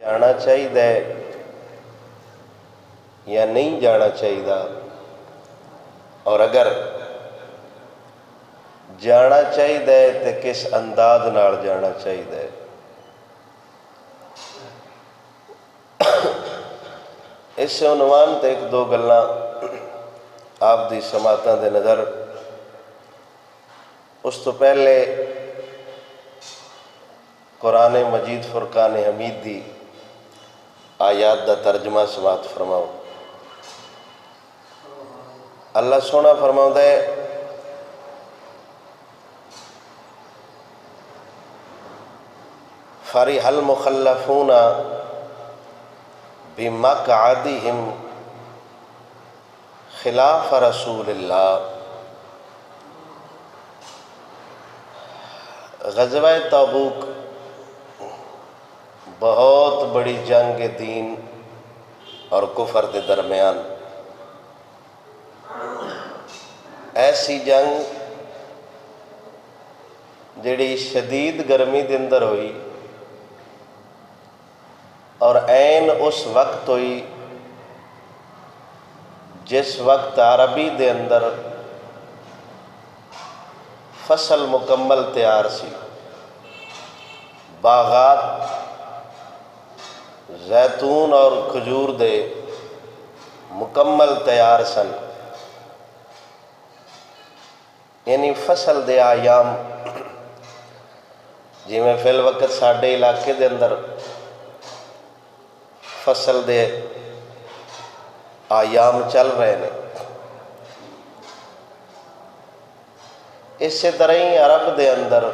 جانا چاہیے یا نہیں جانا چاہیے، اور اگر جانا چاہیے تو کس انداز نال جانا چاہیے۔ اس عنوان تے ایک دو گلاں آپ دی سماعتاں دے نظر، اس تو پہلے قرآن مجید فرقان حمید دی آیات دا ترجمہ سماعت فرماؤ۔ اللہ سونا فرماؤں ہے فرح المخلفون بمقعدہم خلاف رسول اللہ۔ غزوہ تبوک بہت بڑی جنگ دین اور کفر کے درمیان، ایسی جنگ جڑی شدید گرمی دے اندر ہوئی اور عین اس وقت ہوئی جس وقت عربی دے اندر فصل مکمل تیار سی، باغات زیتون اور کھجور دے مکمل تیار سن، یعنی فصل دے آیام جی میں فی الوقت ساڈے علاقے دے اندر فصل دے آیام چل رہے ہیں، اسی طرح ہی عرب دے اندر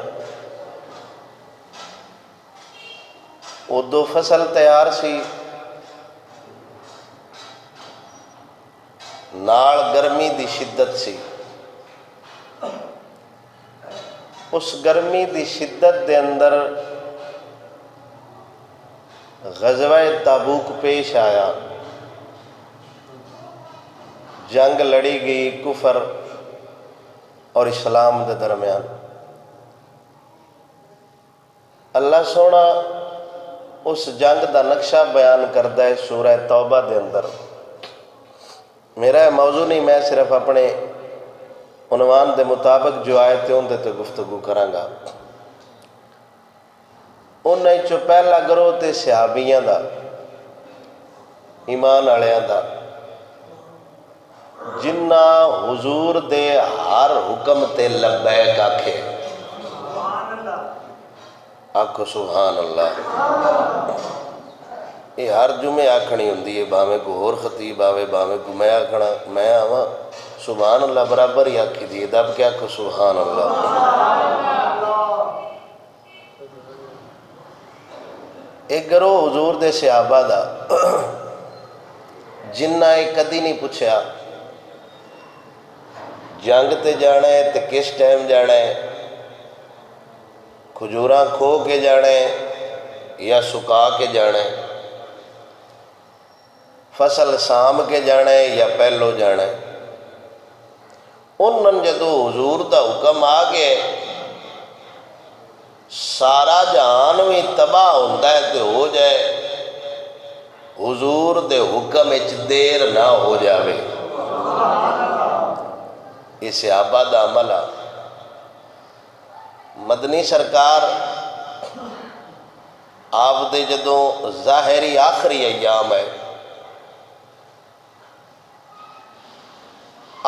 ادو فصل تیار سی، نال گرمی دی شدت سی۔ اس گرمی دی شدت دے اندر غزوہ تبوک پیش آیا، جنگ لڑی گئی کفر اور اسلام دے درمیان۔ اللہ سونا اس جنگ دا نقشہ بیان کرتا ہے سورہ توبہ دے اندر۔ میرا موضوع نہیں، میں صرف اپنے عنوان دے مطابق جو آیتیں ان دے تے گفتگو کرانگا۔ انہیں چو پہلا گروہ تے صحابیاں دا، ایمان آلیاں دا، جنہ حضور دے ہر حکم تے لبیک آکھے، آکھو سبحان اللہ۔ یہ ہر جمعے آکھنی ہوندی ہے، باویں کو اور خطیب آوے، باویں کو میں آکھنا، میں آواں سبحان اللہ برابر ہی آکھی دیئے، دب کیا آکھو سبحان اللہ۔ ایک گروہ حضور دے صحابہ دا جنہ ایک کدی نہیں پوچھا جنگ تے جانا ہے تے کس ٹائم جانا ہے، کھجوراں کھو کے جانا ہے یا سکا کے جانا ہے، فصل سام کے جانا ہے یا پہلو جانا ہے۔ انہوں جدو حضور دا حکم آ گئے، سارا جہان بھی تباہ ہوتا ہے تو ہو جائے، حضور دے حکم اچ دیر نہ ہو جاوے۔ یہ صحابہ دا عمل ہے۔ مدنی سرکار آپ دے جدوں ظاہری آخری ایام ہے،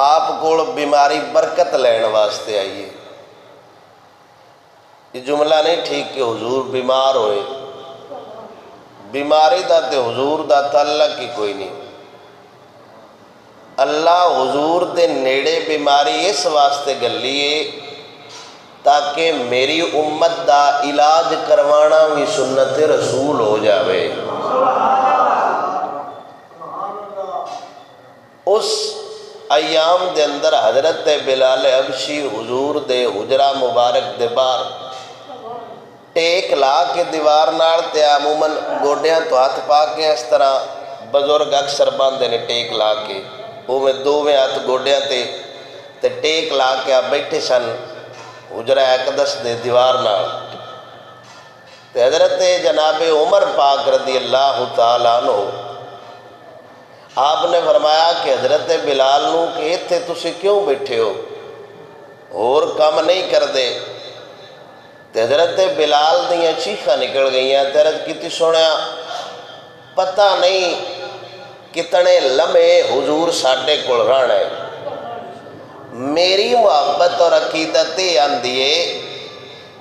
آپ کو بیماری برکت لین واسطے آئیے۔ یہ جملہ نہیں ٹھیک کہ حضور بیمار ہوئے، بیماری دا تے حضور دا تعلق ہی کوئی نہیں۔ اللہ حضور دے نیڑے بیماری اس واسطے گلیے تاکہ میری امت دا علاج کروانا بھی سنت رسول ہو جاوے۔ اس ایام دے اندر حضرت بلال حبشی حضور دے حجرہ مبارک دے بار ٹیک لا کے دیوار نال تے عموماً گوڈیاں تو ہاتھ پا کے اس طرح بزرگ اکثر باندھے نے ٹیک لا کے، وہ میں دوویں ہاتھ گوڈیاں تے ٹیک لا کے آپ بیٹھے سن حجرہ اقدس دے دیوار نال۔ تے حضرت جناب عمر پاک رضی اللہ تعالیٰ عنہ آپ نے فرمایا کہ حضرت بلال نو کہ اتھے تسی کیوں بیٹھے ہو، اور کام نہیں کر دے؟ تے حضرت بلال دیاں چیخاں نکل گئیاں تے عرض کیتی سنیا پتہ نہیں کتنے لمحے حضور ساڈے کول رہنا ہے، میری محبت اور عقیدت آندی ہے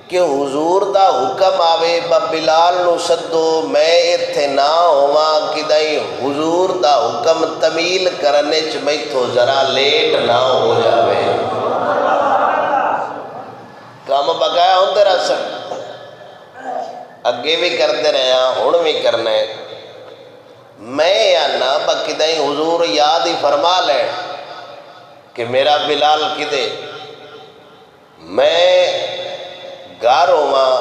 کہ حضور دا حکم آوے با بلال نو سدو میں اتھے نہ ہواں کدائی حضور دا حکم تمیل کرنے چ میتھوں ذرا لیٹ نہ ہو جاوے، کام بقایا ہوندے رہ سک اگے بھی کرتے رہے ہیں ہن بھی کرنا ہے، میں یا نہ با کدائی حضور یاد ہی فرما لیں کہ میرا بلال کدے میں گھر ہواں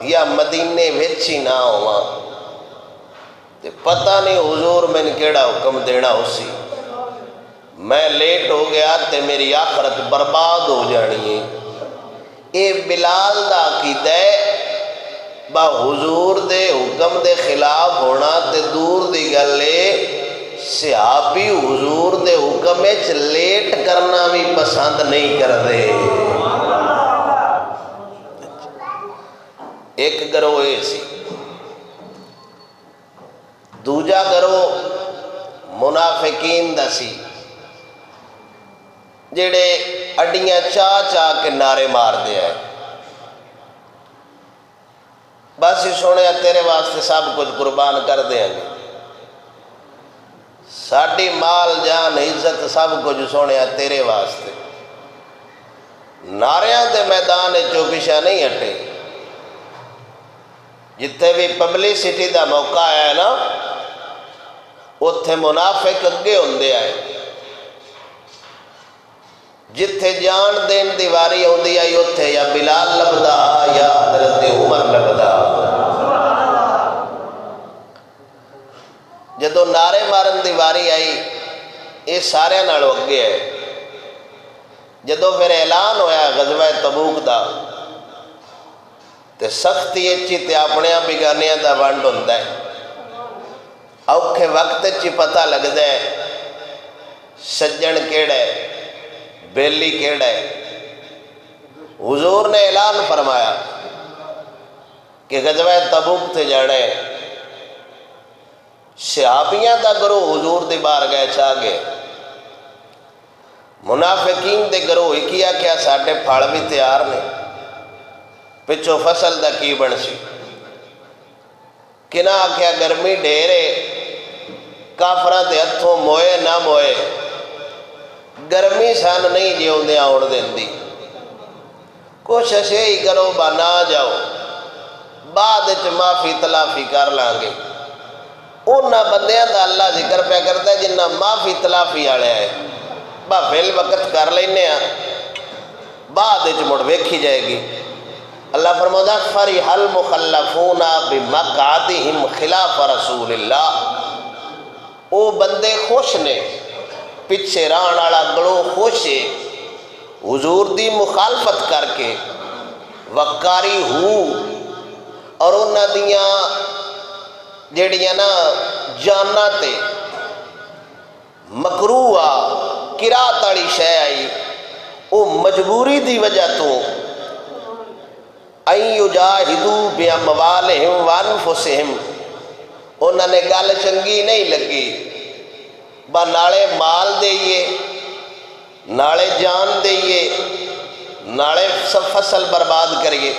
یا مدینے وچ ہی نہ ہواں تے پتہ نہیں حضور میں نے کیڑا حکم دینا اسی، میں لیٹ ہو گیا تے میری آخرت برباد ہو جانی ہے۔ اے بلال دا عقیدہ ہے با حضور دے حکم دے خلاف ہونا تے دور دی گلے، صحابی حضور دے حکم وچ لیٹ کرنا بھی پسند نہیں کرتے۔ ایک گروہ یہ سی، دوجا گروہ منافقین دا سی جڑے اڈیاں چاہ چاہ کے نعرے مار دیا ہے، بس ہی سونے تیرے واسطے سب کچھ قربان کر دیں گے، ساڑی مال جان عزت سب کچھ سونے تیرے واسطے، نعریاں دے میدان چوکشا نہیں ہٹے، جتھے بھی پبلسٹی دا موقع ہے نا اتھے منافق اگے ہوندے آئے، جتھے جان دین دیواری ہوندی آئی اتھے یا بلال لبدا یا حضرت عمر لبدا، جدو نعرے مارن دیواری آئی یہ سارے نالوں اگے ہے، جدو پھر اعلان ہویا غزوہ تبوک دا تے سختی اچھی تے اپنے بگانیاں دا ونڈ ہوندا ہے، اوکھے وقت اچھی پتہ لگدا ہے سجن کیڑا ہے بیلی کیڑا ہے۔ حضور نے اعلان فرمایا کہ غزوہ تبوک تے جانا ہے، صحابیاں دا گروہ حضور دی بارگاہ چاہ گئے، منافقین دے گروہ کیا کیا ساڈے پھاڑ بھی تیار نے، پچھو فصل دا کی بنسی، کنا آکھیا گرمی ڈیرے کافران دے ہتھوں موئے نہ موئے، گرمی سان نہیں جیوندیاں اڑ دین دی، کوشش ہی کرو با نہ جاؤ، بعد اچ معافی تلافی کر لانگے۔ انہاں بندیاں دا اللہ ذکر پہ کرتا ہے جنہاں معافی تلافی آڑے آئے، با فیل وقت کر لینے ہیں بعد اچ مڑ ویکھی جائے گی۔ اللہ فرماتا ہے فَرِحَ الْمُخَلَّفُونَ بِمَقْعَدِهِمْ خِلَافَ رسول اللہ، او بندے خوش نے پیچھے ران آڑا گلو خوش ہے حضور دی مخالفت کر کے وقاری ہو، اور انہاں دیاں جیڑیاں نا جانا تے مکروہ قرات والی شے آئی، او مجبوری دی وجہ تو اَن یُجَاہِدُوا بِأَمْوَالِهِمْ وَأَنفُسِهِمْ، انہوں نے گل چنگی نہیں لگی با نالے مال دئیے نالے جان دئیے نالے سب فصل برباد کریے،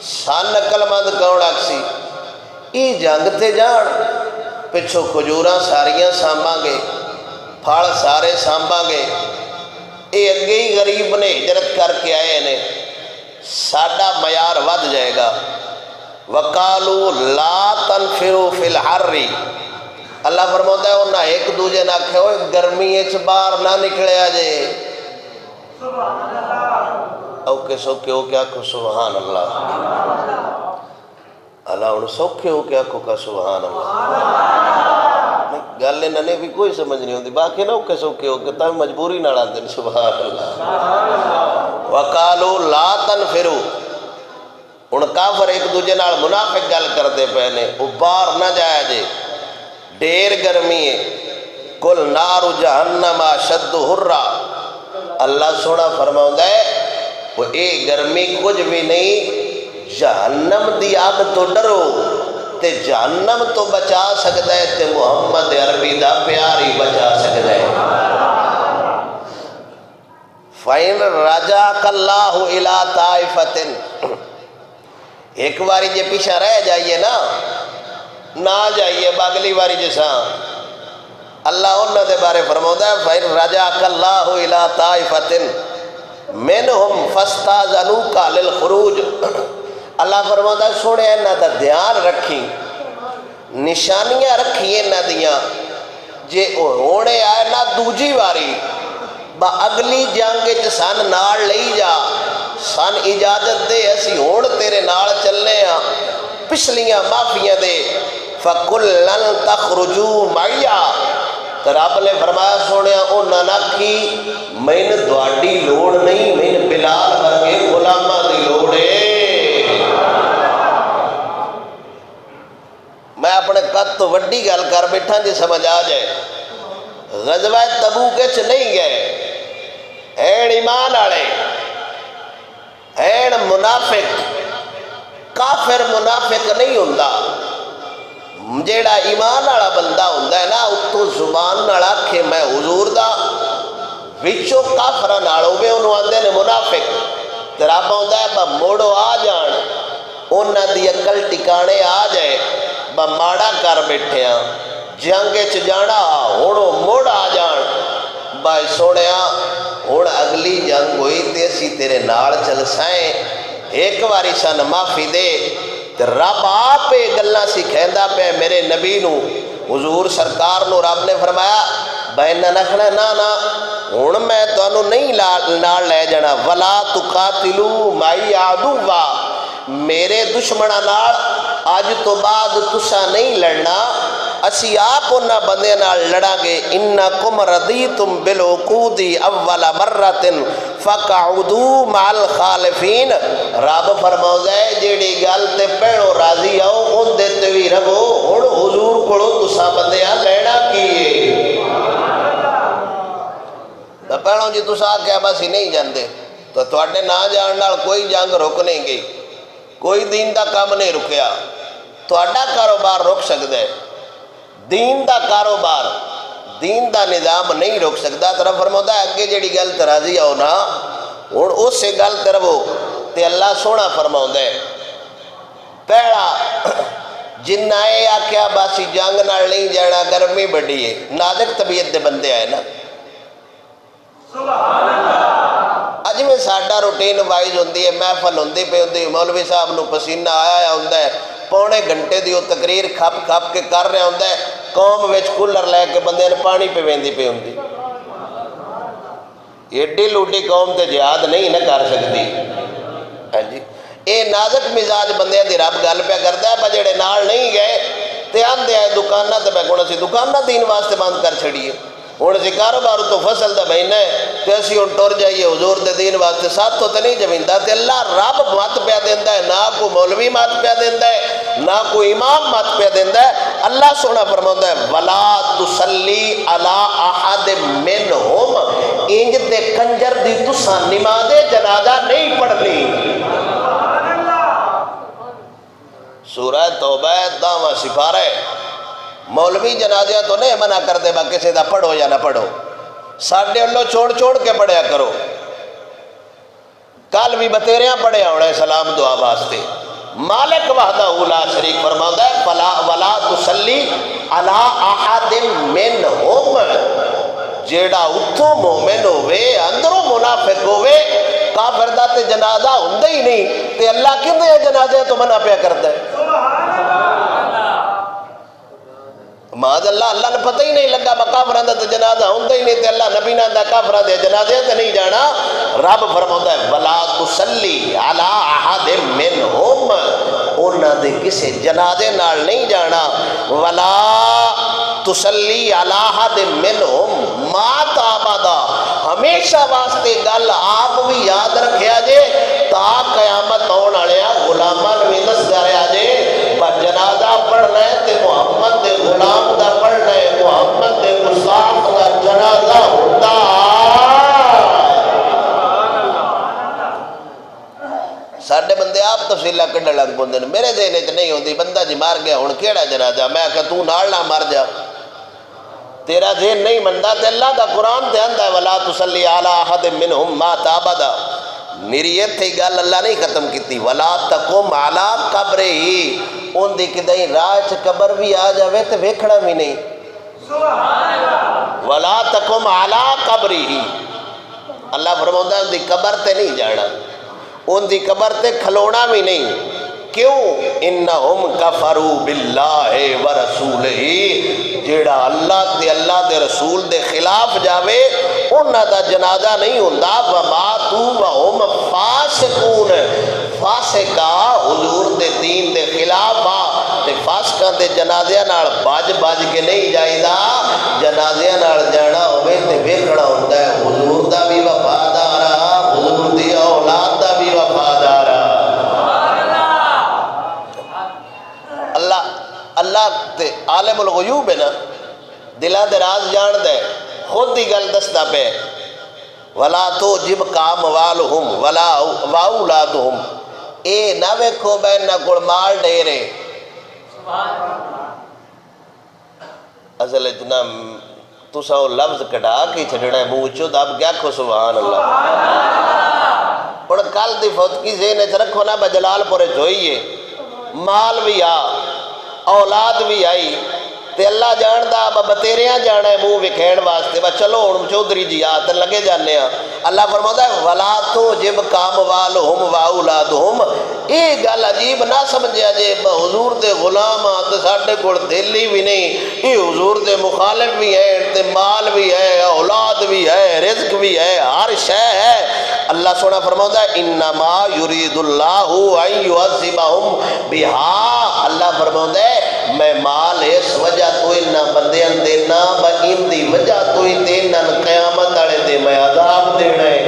سان نقل مند کون آکسی ای جنگ تے جان، پچھو کھجوراں ساریاں سامباں گے، پھاڑ سارے سامباں گے، اے اگے ہی غریب نے ہجرت کر کے آئے نے، ساڈا معیار ود جائے گا۔ وَقَالُوا لَا تَنْفِرُوا فِي الْحَرِّ، اللہ فرماتا ہے انہاں ایک دوجے نہ کہے ہوئے گرمی اچ باہر نہ نکلے آجے، او کے سوکے ہو کیا کو سبحان اللہ، اللہ انہوں سوکے ہو کیا کو کا سبحان اللہ، گل انہوں نے بھی کوئی سمجھ نہیں ہوتی، باقی نہ اوکے سوکے ہو کہ تاں مجبوری نہ لاندے سبحان اللہ۔ وَقَالُوا لَا تَنْفِرُوا، ہن کافر ایک دوجے نال منافق گل کردے پے نے، وہ باہر نہ جایا جے، ڈیر گرمی ہے، کل نار جہنم اشد حرا، اللہ سونا فرماؤں ہے وہ اے گرمی کچھ بھی نہیں، جہنم دی آگ تو ڈرو، تے جہنم تو بچا سکتا ہے تے محمد عربی دا پیار ہی بچا سکتا ہے۔ فَإِن رَجَاكَ اللَّهُ إِلَىٰ طَائِفَةٍ، ایک باری جے پیچھا رہ جائیے نا، نہ جائیے باگلی باری جیسا، اللہ انہوں دے بارے فرماؤں ہے فَإِن رَجَاكَ اللَّهُ إِلَىٰ طَائِفَةٍ مِّنْهُمْ فَاسْتَأْذَنُوكَ لِلْخُرُوجِ، اللہ فرماؤں ہے سونے انہاں دا دھیان رکھی، نشانیاں رکھی انہاں دیاں، جے ہونے آئے نا دوجی باری با اگلی جنگ سن نال لئی جا، سن اجازت دے اسی ہون تیرے نال چلنے ہاں، پچھلیاں معافیاں دے، فَقُلَّن تَخْرُجُوا مَعِيَا، تو رب نے فرمایا سونے انہاں نہ کی میں دواڈی لوڑ نہیں، میں بلال ورگے غلامہ دی لوڑ ہے۔ میں اپنے قد تو وڈی گل کر بیٹھا جی سمجھ آ جائے، غزوہ تبوک وچ نہیں گئے، این ایمان آڑے، این منافق، کافر منافق نہیں ہوندہ، جیڑا ایمان آڑا بندہ ہوندہ ہے نا اتو زبان نڑا کہ میں حضور دا وچو کافرہ ناڑو میں انہوں آندے نے منافق، ترابہ ہوندہ ہے با موڑو آ جان، انہ دی عقل ٹکانے آ جائے، با ماڑا کر بیٹھے ہیں، جنگے چ جانا ہونو موڑ آ جان، با سوڑیا ہون اگلی جنگ ہوئی تیسی تیرے ناڑ چل سائیں، ایک واری سن معافی دے، رب آپ گلہ سکھیندہ پہ میرے نبی نو، حضور سرکار نو رب نے فرمایا بہنہ نکھنا نا ہون میں تو انہوں نہیں ناڑ لے جانا، وَلَا تُقَاتِلُوا مَعِي عَدُوًّا، میرے دشمنہ ناڑ آج تو بعد تسا نہیں لڑنا، اسی آپ انہا بندے نال لڑا گے، اِنَّكُمْ رَضِيتُمْ بِالْعُقُودِ اَوَّلَ مَرَّةٍ فَقَعُدُوا مَعَ الْخَالِفِينَ، رب فرماؤ ہے جیڑی گل تے پہنو راضی آؤ ان دیتے بھی رہو، ہون حضور کڑو تسا بندے ہاں لینا کیے، پہنو جی تسا کیا بس ہی نہیں جاندے، تو تواڈے نہ جاننا کوئی جنگ رک نہیں گئی، کوئی دین دا کام نہیں رکیا، تواڈا کاروبار رک سکتا ہے، دین دا کاروبار، دین دا نظام نہیں رک سکتا، طرف فرماؤں ہے اگے جیڑی گل ترازی آؤ نا، اور اس سے گل تربو، تے اللہ سونا فرماؤں ہے، پہلا جنائے آکیا باسی جنگ نہ نہیں جانا گرمی بڑی ہے، نازک طبیعت دے بندے آئے نا، اج میں ساڑھا روٹین وائز ہوندی ہے، محفل ہوندی پہ ہوندی، مولوی صاحب نو پسینہ آیا ہوندہ ہے، پونے گھنٹے دیو تقریر کھپ کھپ کے کر رہے ہوندہ ہے، قوم ویچ کولر لے کے بندے نے پانی پہ ویندی پہ ہوندی، ایڈی لوٹی قوم تے جہاد نہیں نہ کر سکتی، اے نازک مزاج بندے دی رب گل پہ کرتا ہے، بجڑے نال نہیں گئے تے آندے آئے دکانہ تے میں کہنا سی دکانہ دین واسطے بند کر چھڑیے، ہون سی کاروبار تو فصل دا مہینہ ہے تے اسی ہون ٹور جائیے حضور دے دین واسطے ساتھ تو نہیں جمیندہ تے اللہ رب مات پہ دیندہ ہے، نہ کو مولوی مات پہ دیندہ ہے، نہ کو امام مات پہ دیندہ ہے، اللہ سونا فرماؤں ہے وَلَا تُسَلِّ عَلَىٰ أَحَدٍ مِّنْهُمْ، انج دے کنجر دی تساں نماز جنازہ نہیں پڑھنی۔ سورہ توبہ دعویٰ سپارہ ہے، مولوی جنازیاں تو نہیں منع کر دے با کسی دا پڑھو یا نہ پڑھو، ساڑھے اللہ چھوڑ چھوڑ کے پڑھیا کرو، کال بھی بتیریاں پڑھیا ہونے سلام دعا واسطے، مالک وحدہ لا شریک فرماؤں ہے وَلَا تُسَلِّ عَلَىٰ أَحَدٍ مِّنْهُمْ، جیڑا اتھو مومن ہوئے اندروں منافق ہوئے کافر دا تے جنازہ ہوندہ ہی نہیں تے اللہ کیوں دے جنازے تو منع پیا کرتا ہے، معاذ اللہ اللہ نے پتہ ہی نہیں لگا با کافران دا جنازہ ہوندہ ہی نہیں تے اللہ نبی نہ دا کافران دے جنازے تے نہیں جانا، رب فرماتا ہے وَلَا تُسَلِّ عَلَىٰ أَحَدٍ مِّنْهُمْ، انہاں دے کسے جنازے نال نہیں جانا، وَلَا تُسَلِّ عَلَىٰ أَحَدٍ مِّنْهُمْ مَاتَ أَبَدًا، ہمیشہ واسطے گل آپ بھی یاد رکھیا جے، قیامت آن والے غلاماں بھی دسدا رہا جے پر جنازہ پڑھنا ہے تے محمد دے غلام دا پڑھنا ہے، محمد دے گستاخ دا جنازہ ہوندا ساڈے بندے آپ تفصیلہ کڈھن لگ پوندے نے، میرے ذہن وچ نہیں ہوندی بندہ جی مار گیا ہن کیڑا جنازہ، میں کہ تو نال نہ مر جا، تیرا ذہن نہیں مندا تے اللہ دا قرآن تے آندا ہے ولا تصلی علی احد منہم مات ابدا، میری ایتھے گل اللہ نہیں ختم کیتی، ولا تقم علی قبرہ، اون دی کدی راہ چ قبر بھی آ جاوے تے ویکھنا بھی نہیں، سبحان اللہ، ولا تقم علی قبرہ، اللہ فرماوندا ہے ان دی قبر تے نہیں جانا، ان دی قبر تے کھلونا بھی نہیں، کیوں؟ انہم کفروا باللہ ورسولہ، جیڑا اللہ دے رسول دے خلاف جاوے انہاں دا جنازہ نہیں ہوندا، وماتوا وہم فاسقون، فاسقہ حضور دے دین دے خلاف آ تے فاسقاں دے جنازیاں نال بج کے نہیں جائیدا، جنازیاں نال جانا ہوئے تے ویکھنا ہوندا ہے حضور دا بھی وفادار آ، حضور دی اولاد دا بھی وفادار آ، اللہ تے عالم الغیوب ہے نا، دلاں دے راز جان دے، خود دی گل دسدا پے ولا تعجبک اموالہم ولا اولادہم، اے نہ ویکھو بین نہ کول مال ڈیرے، اصل اتنا تسا وہ لفظ کٹا کے چھڑنا ہے منہ چوں، اب کیا کھو سبحان اللہ، اور کل دی فوتگی ذہن وچ رکھو نا بجلال پورے ہوئیے، مال بھی آ اولاد بھی آئی تے اللہ جاندا بتیریاں جانا ہے منہ وکھین واسطے، بس چلو ہن چودھری جی آ تے لگے جانے ہاں، اللہ فرماتا ہے ولا تعجبک اموالہم واولادہم، یہ گل عجیب نہ سمجھیا جے حضور دے غلام آ تے ساڈے کول دلی بھی نہیں، یہ حضور دے مخالف بھی ہے تے مال بھی ہے، اولاد بھی ہے، رزق بھی ہے، ہر شے ہے، اللہ سونا فرماتا ہے انما یرید اللہ ان یعذبہم بہا، اللہ فرماتا ہے میں مال اس وجہ تو انہاں بندیاں دینا با ان دی وجہ تو ہی تے انہاں قیامت والے دے میں عذاب دینا ہے،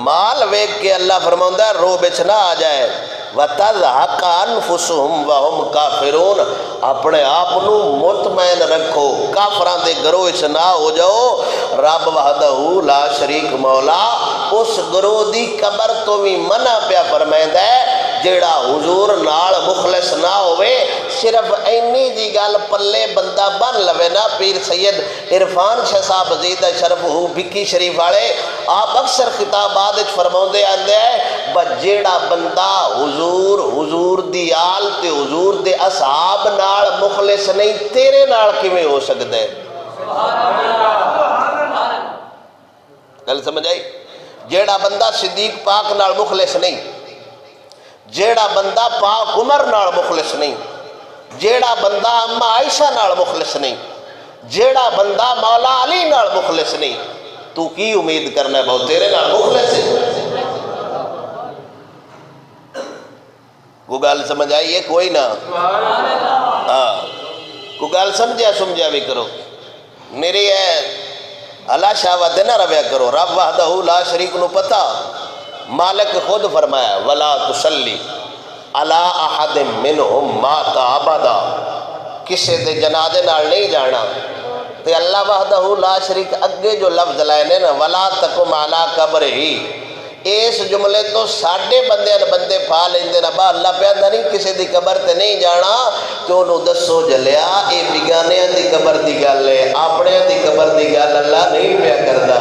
مال ویکھ کے اللہ فرماتا ہے رو بچ نہ آ جائے، وَتَضْحَقَ أَنفُسُهُمْ وَهُمْ كَافِرُونَ، اپنے آپ نو مطمئن رکھو، کافراں دے گروہ وچ نہ ہو جاؤ، رب وحدہ لا شریک مولا اس گروہ دی قبر تو بھی منع پیا فرمائندا ہے جیڑا حضور نال مخلص نہ ہوئے، صرف اینی جی گل پلے بندہ بن لوے نا، پیر سید عرفان شاہ صاحب زید شرف ہو بکی شریف والے آپ اکثر خطابات فرماؤندے آندے ہیں جیڑا بندہ حضور دی آل تے حضور دے اصحاب نال مخلص نہیں تیرے نال کیویں ہو سکدا ہے، گل سمجھ آئی؟ جیڑا بندہ صدیق پاک نال مخلص نہیں، جیڑا بندہ پاک عمر نال مخلص نہیں، جیڑا بندہ اما عائشہ نال مخلص نہیں، جیڑا بندہ مولا علی نال مخلص نہیں، تو کی امید کرنا ہے بہت تیرے نال مخلص ہے؟ کو گل سمجھ آئی ہے کوئی نہ؟ ہاں کو گل سمجھا بھی کرو، میری ہے اللہ شاوت نہ رویا کرو، رب وحدہ لا شریک نو پتا، مالک خود فرمایا ولا تصلی علی احد منہم مات ابدا، کسے دے جنازے نال نہیں جانا، تے اللہ وحدہ لا شریک اگے جو لفظ لائے نے نا ولا تقم علی قبرہ، اس جملے تو ساڑھے بندے پھا لیندے نا با اللہ پیدا نہیں کسے دی قبر تے نہیں جانا، تو انہوں دسو جلیا اے بگانیاں دی قبر دی گل ہے، اپنے دی قبر دی گل اللہ نہیں پیا کردا،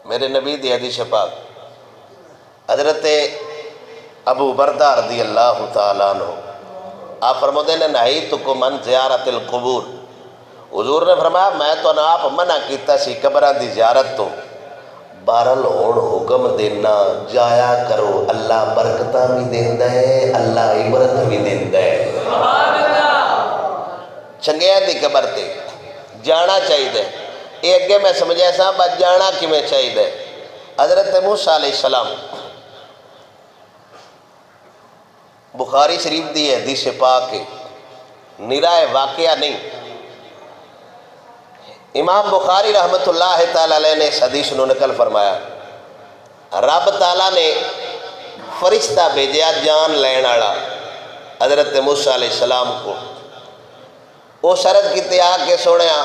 میرے نبی دی حدیث پاک حضرت ابو بردہ رضی اللہ تعالیٰ عنہ آپ فرماتے ہیں نہیتکم عن زیارت القبور، حضور نے فرمایا میں تو نہ آپ منع کیتا سی قبران دی زیارت تو، بہرحال ہون حکم دینا جایا کرو، اللہ برکتہ بھی دیندہ ہے، اللہ عبرت بھی دیندہ ہے، چنگیاں دی قبر تے جانا چاہیے، یہ اگے میں سمجھا صاحب جانا کیویں چاہیے، حضرت موسیٰ علیہ السلام بخاری شریف دی حدیث پاک ہے، نرائے واقعہ نہیں، امام بخاری رحمۃ اللہ تعالی علیہ نے اس حدیث نو نقل فرمایا، رب تعالیٰ نے فرشتہ بھیجیا جان لین والا حضرت موسیٰ علیہ السلام کو، وہ عرض کیتے آ کے سنیا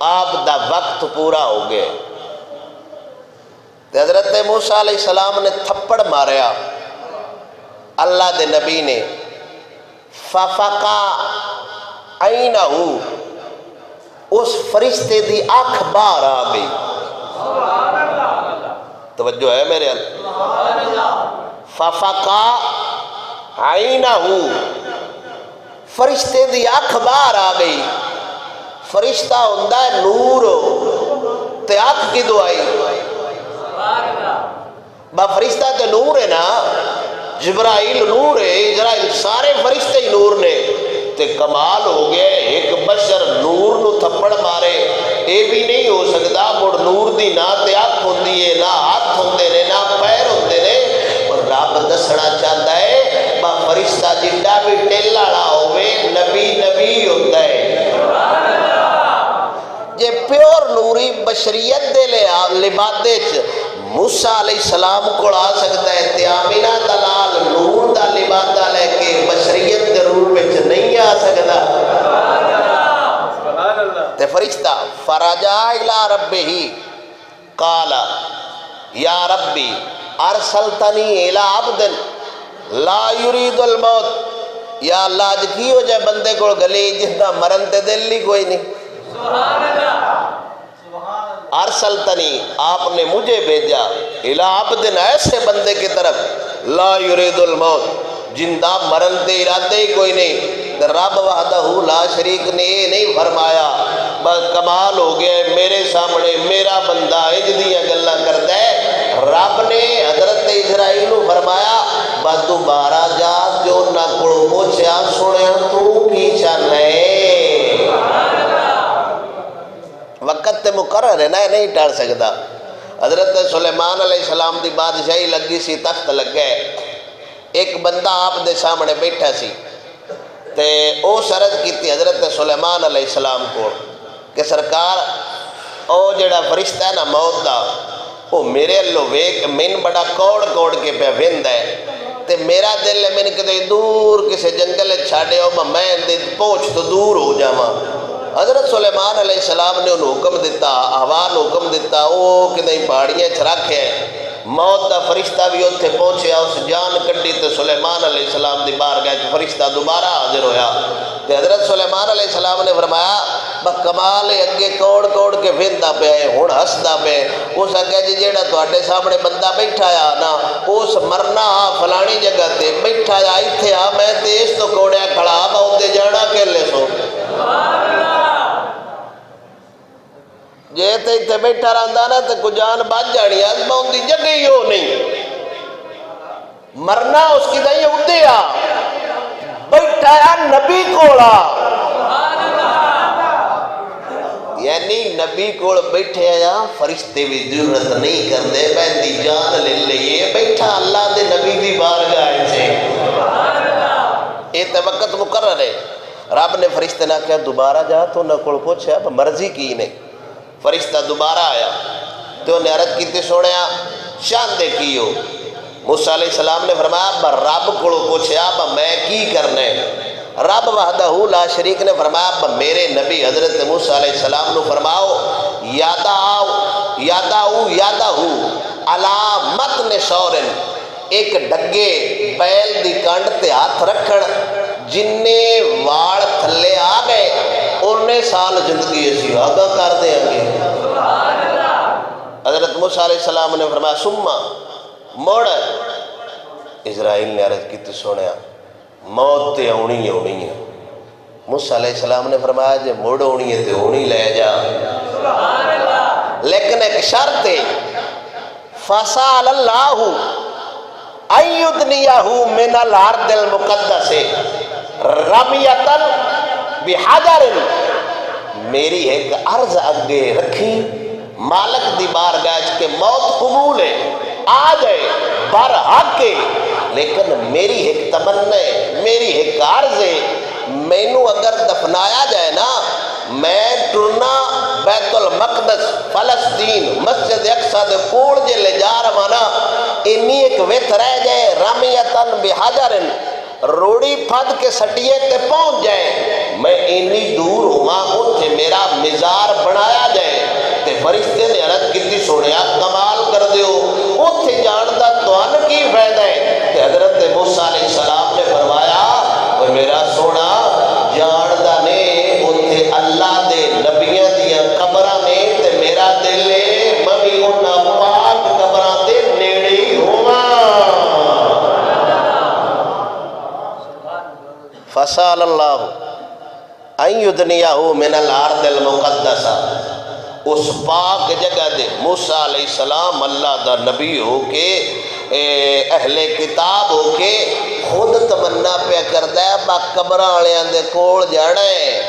آپ دا وقت پورا ہو گیا، تے حضرت موسیٰ علیہ السلام نے تھپڑ ماریا اللہ دے نبی نے، ففقا عینہ، اس فرشتے دی آنکھ باہر آ گئی، توجہ ہے میرے ففقا عینہ، فرشتے دی آنکھ باہر آ گئی۔ فرشتہ ہوندہ ہے نور، تے آنکھ کی دعائی با فرشتہ تے نور ہے نا، جبرائیل نور ہے، اسرائیل سارے فرشتے ہی نور نے، تے کمال ہو گئے ایک بشر نور نو تھپڑ مارے، اے بھی نہیں ہو سکتا، مڑ نور دی نہ تے آنکھ ہوندی ہے، نہ ہاتھ ہوندے نے، نہ پیر ہوندے نے، اور رب دسنا چاہتا ہے با فرشتہ جڈا بھی ٹیل والا ہوئے نبی نبی ہوتا ہے۔ جے پیور نوری بشریت دے لبادے چ موسیٰ علیہ السلام کو آ سکتا ہے، تے آمینہ دلال نور دا لبادہ لے کے بشریت دے روح وچ نہیں آ سکتا۔ تے فرشتہ فرجع الی ربہ قال یا ربی ارسلتنی الی عبد لا یرید الموت، یا اللہ اج کی ہو جائے بندے کو گلی جس دا مرن تے دل ہی کوئی نہیں، ارسلتنی آپ نے مجھے بھیجا الی عبد ایسے بندے کی طرف لا یرید الموت جندہ مرن تے ارادے ہی کوئی نہیں۔ رب وحدہ لا شریک نے یہ نہیں فرمایا بس کمال ہو گیا میرے سامنے میرا بندہ انج دیاں گلاں کردا ہے، رب نے حضرت اسرائیل کو فرمایا بس دوبارہ جا جو نہ کول پوچھیا سنیا تو کی چاہنا ہے، وقت تے مقرر ہے نا، نہیں ٹال سکتا۔ حضرت سلیمان علیہ السلام دی بادشاہی لگی سی، تخت لگ گئے، ایک بندہ آپ دے سامنے بیٹھا سی، تے او عرض کیتی حضرت سلیمان علیہ السلام کو کہ سرکار او جڑا فرشتہ ہے نا موت دا، او میرے اللہ ویک من بڑا کوڑ کوڑ کے پہ وند ہے، تے میرا دل ہے میں نے کہتے دور کسے جنگل چھاڑے ہو میں پہنچ تو دور ہو جاواں۔ حضرت سلیمان علیہ السلام نے انہوں حکم دیتا، آوان حکم دیتا، وہ کدیں پہاڑیاں چھراکھے ہیں، موت دا فرشتہ بھی اتھے پہنچیا، اس جان کڈی تے سلیمان علیہ السلام دی بار گئے، فرشتہ دوبارہ حاضر ہویا، تے حضرت سلیمان علیہ السلام نے فرمایا کمال اگے کوڑ کوڑ کے پھردا پیا ہے، ہن ہسدا پیا ہے، اس اگے جی جیڑا تواڈے سامنے بندہ بیٹھا آ نا اس مرنا فلانی جگہ تے بیٹھا آ ایتھے آ میں تے اس تو کوڑیا کھڑا میں اودے جانا کیلے سو، جے تے اتنے بیٹھا رہندا نا تے کوئی جان بچ جانی، ازما ان دی جگہ ہی ہو نہیں، مرنا اس کی دائیں اٹھے آ بیٹھا آ نبی کوڑا، یعنی نبی کوڑ بیٹھے آیا فرشتے بھی ضرورت نہیں کرتے، بہندی جان لے لئیے بیٹھا اللہ دے نبی دی بارگاہ سے، یہ تے وقت مقرر ہے۔ رب نے فرشتے نہ کہا دوبارہ جا تو نہ کوڑ پوچھا مرضی کی نہیں، فرشتہ دوبارہ آیا تو انہیں عرض کی تے سوڑیا شان دے کی ہو، موسیٰ علیہ السلام نے فرمایا رب کوڑ پوچھا میں کی کرنے، رب وحدہ لا شریک نے فرمایا میرے نبی حضرت موسیٰ علیہ السلام نے فرماؤ یادہ علامت نشورن، ایک ڈگے بیل دی کنڈ تے ہاتھ رکھن، جننے واڑ تھلے آ گئے انہیں سال زندگی اسی آگاہ کر دیں گے۔ حضرت موسیٰ علیہ السلام نے فرمایا سمہ موڑ، اسرائیل نے عرض کی تو سنیا موت تے ہونی ہے، موسیٰ علیہ السلام نے فرمایا جے موڑ ہونی ہے تے ہونی لے جا، لیکن ایک شرط ہے فَسَأَلَ اللَّهُ أَن يُدْنِيَهُ مِنَ الْأَرْضِ الْمُقَدَّسِ رَمْيَةً بِحَجَرٍ، میری ایک عرض اگے رکھی مالک دی بارگاہ کے موت قبول ہے آ جائے برحق ہے، لیکن میری ایک تمنا ہے، میری ایک عرض ہے، مینو اگر دفنایا جائے نا میں ٹرنا بیت المقدس فلسطین مسجد اقصی دے کول جے لے جا رہا نا انی ایک ویت رہ جائے رامیتن بحجر روڑی پھد کے سٹیے تے پہنچ جائے میں انی دور ہوا اتھے میرا مزار بنایا جائے تے فرشتے نے عرض کیتی سنیا کمال کر دیو اتھے جاندہ تو ان کی فائدہ ہے تے حضرت موسیٰ علیہ السلام نے فرمایا اور میرا سونا جاندہ نے اتھے اللہ دے نبیاں دیا قبرہ نے تے میرا دل لے ممی انہا پاک قبرہ دے نیڑی ہوا فسال اللہ ان یدنیہو من الارض المقدسہ اس پاک جگہ دے موسیٰ علیہ السلام اللہ دا نبی ہو کے اہل کتاب ہو کے خود تمنا پہ کردہ ہے با قبرہ آلیاں دے کول جاڑے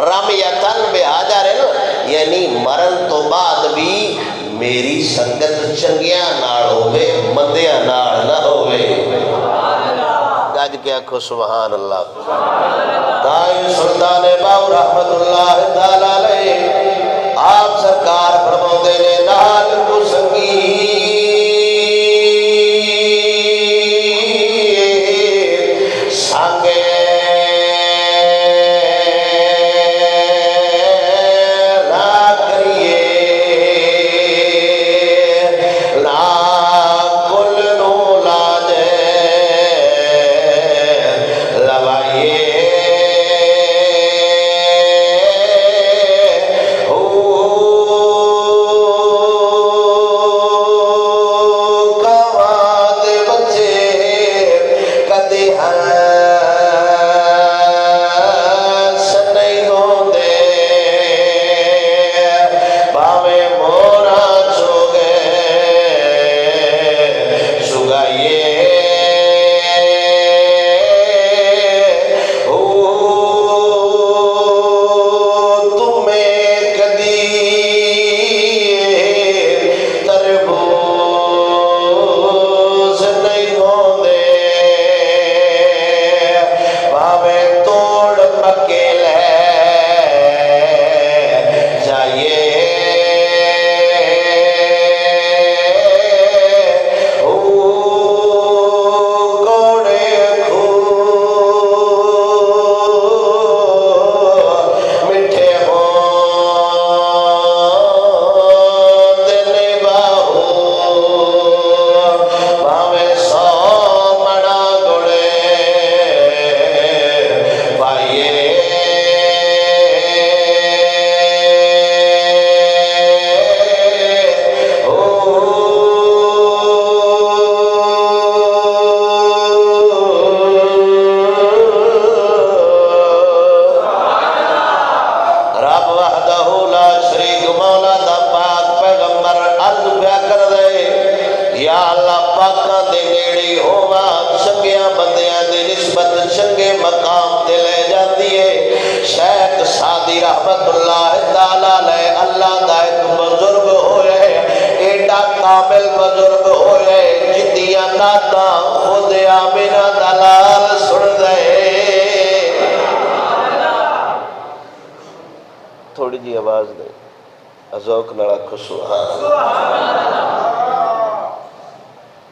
رامیتن بحجر یعنی مرن تو بعد بھی میری سنگت چنگیاں ناڑ ہوئے مندیاں ناڑ نہ ہوئے آج کیا کھو سبحان اللہ دائیں سلطان باو رحمت اللہ تعالیٰ علیہ آپ سرکار فرمو دینے نال کو سنگی سانگے نہ کریے نہ کل نو لاجے تھوڑی جی آواز دیں ازوک نڑا خسوحان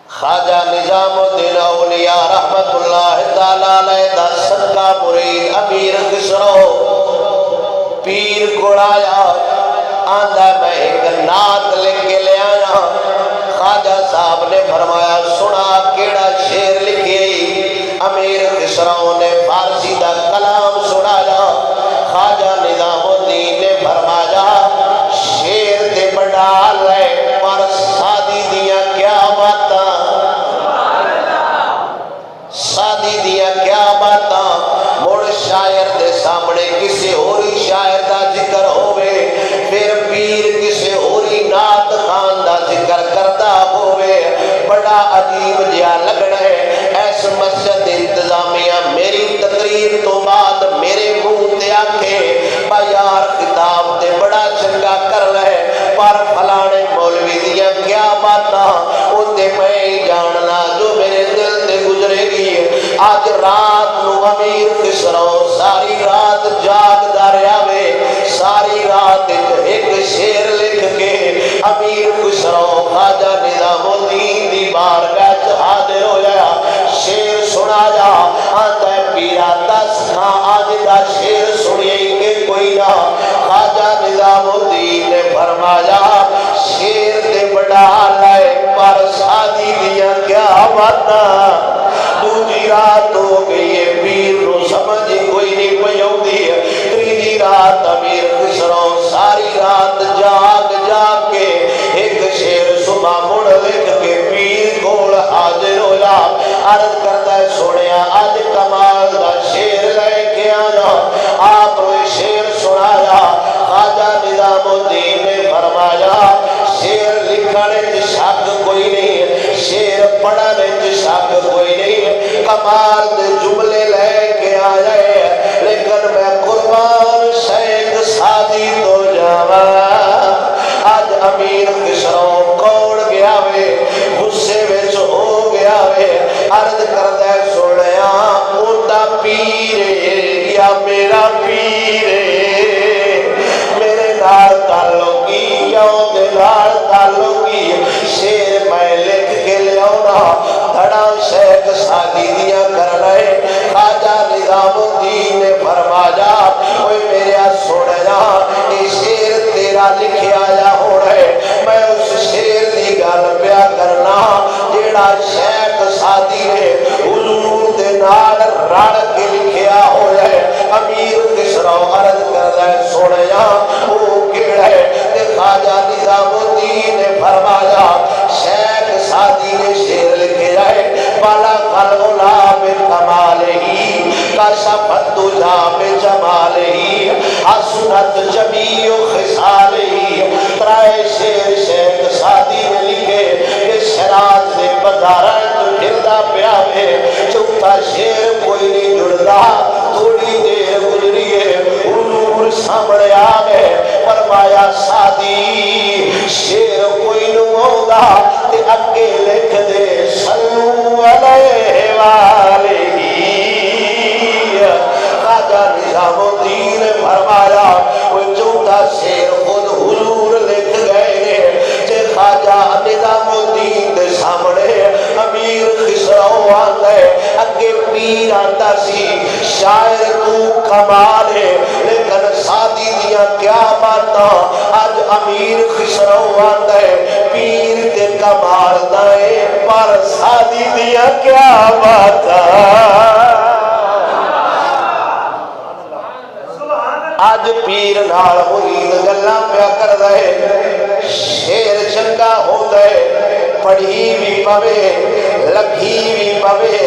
خواجہ نظام الدین اولیا رحمت اللہ تعالیٰ علیہ دا صدقہ مرید امیر خسرو پیر کوڑایا آندہ میں ایک نات لکھ کے لے آیا خواجہ صاحب نے فرمایا سنا کیڑا شیر لکھی امیر خسرو نے فارسی دا کلام سنایا خواجہ نظام الدین نے فرمایا شیر تے بڑا لے پر سادی دیا کیا باتا سادی دیا کیا باتا مڑ شاعر دے سامنے کسی ہوری شاعر دا ذکر ہوئے پھر پیر کسی ہوری نات خان دا ذکر کرتا ہوئے بڑا عجیب جیا لگنا ہے ایس مسجد انتظامیہ میری تقریر تو بعد میرے منہ تے آکھے یار کتاب تے بڑا چنگا کر لے پر پھلانے مولوی دیا کیا باتا ان تے میں جاننا جو میرے دل تے گزرے گی اج رات نو امیر خسرو ساری رات جاگدا رہیا وے، ساری رات ایک شعر لکھ کے امیر خسرو خواجہ نظام الدین دی بارگاہ وچ حاضر ہویا، شعر سنایا، آندا پیرا دس کھاں اج دا شعر سنیے کہ کوئی نہ، خواجہ نظام الدین نے فرمایا شعر تے بڑا لائے پر شادی دیاں کیا باتاں، دوجی رات ہو گئی ہے پیر نو سمجھ کوئی نہیں پئی آؤندی، تیجی رات امیر خسرو ساری رات جاگ جاگ کے ایک شعر صبح مڑ لکھ کے پیر کول حاضر ہویا، عرض کرتا ہے سنیا اج کمال دا شعر لے کے آیا، آپ نے شعر سنایا، خواجہ نظام الدین نے فرمایا شعر لکھنے چ شک کوئی نہیں، شعر پڑھنے چ شک کوئی نہیں، کمال دے جملے لے کے آیا ہے، لیکن میں قربان شیخ سادی تو جاواں، اج امیر خسرو کوڑ گیا وے، غصے وچ ہو گیا وے، عرض کردا ہے سنیا اوندا پیر یا میرا پیر میرے نال تعلق کی یا دے نال تعلق کی، شعر میں لکھ کے لیاونا دھڑا شیخ سادی دیاں کرنا ہے، خواجہ نظام الدین نے فرمایا اوے میرے سنیا یہ شعر تیرا لکھیا آیا ہونا ہے، میں اس شعر دی گل پیا کرنا جیڑا شیخ سادی نے حضور دے نال رل کے لکھیا ہوا ہے، امیر خسرو عرض کردا ہے سنیا وہ کیڑا ہے، تے خواجہ نظام الدین نے فرمایا شیخ سادی نے شعر لکھیا ہے، بالا غلغلا بکمالہی کشفت دجا بجمالہی حسنت جمیع خصالہی، ترائے شعر شیخ سادی نے لکھے کہ شراز دے بازاراں وچ پھردا پیا وے، چوتھا شعر کوئی نہیں جڑدا، تھوڑی دیر گزری ہے حضور سامنے آ گئے، فرمایا سادی شعر کوئی نو آوندا تے اگے لکھ دے صلو علیہ والہ، خواجہ نظام الدین نے فرمایا وہ چوتھا شعر خود حضور لکھ گئے نے، جے خواجہ نظام الدین دے سامنے امیر خسرو آندا ہے، اگے پیر آندا سی شاعر تو کمال ہے، لیکن سادی دیاں کیا باتاں، اج امیر خسرو آندا ہے پیر تے کمال دا ہے پر سادی دیاں کیا باتاں، اج پیر نال مرید گلاں پیا کردا ہے، شعر چنگا ہوندا ہے، پڑھی بھی پوے لکھی بھی پوے،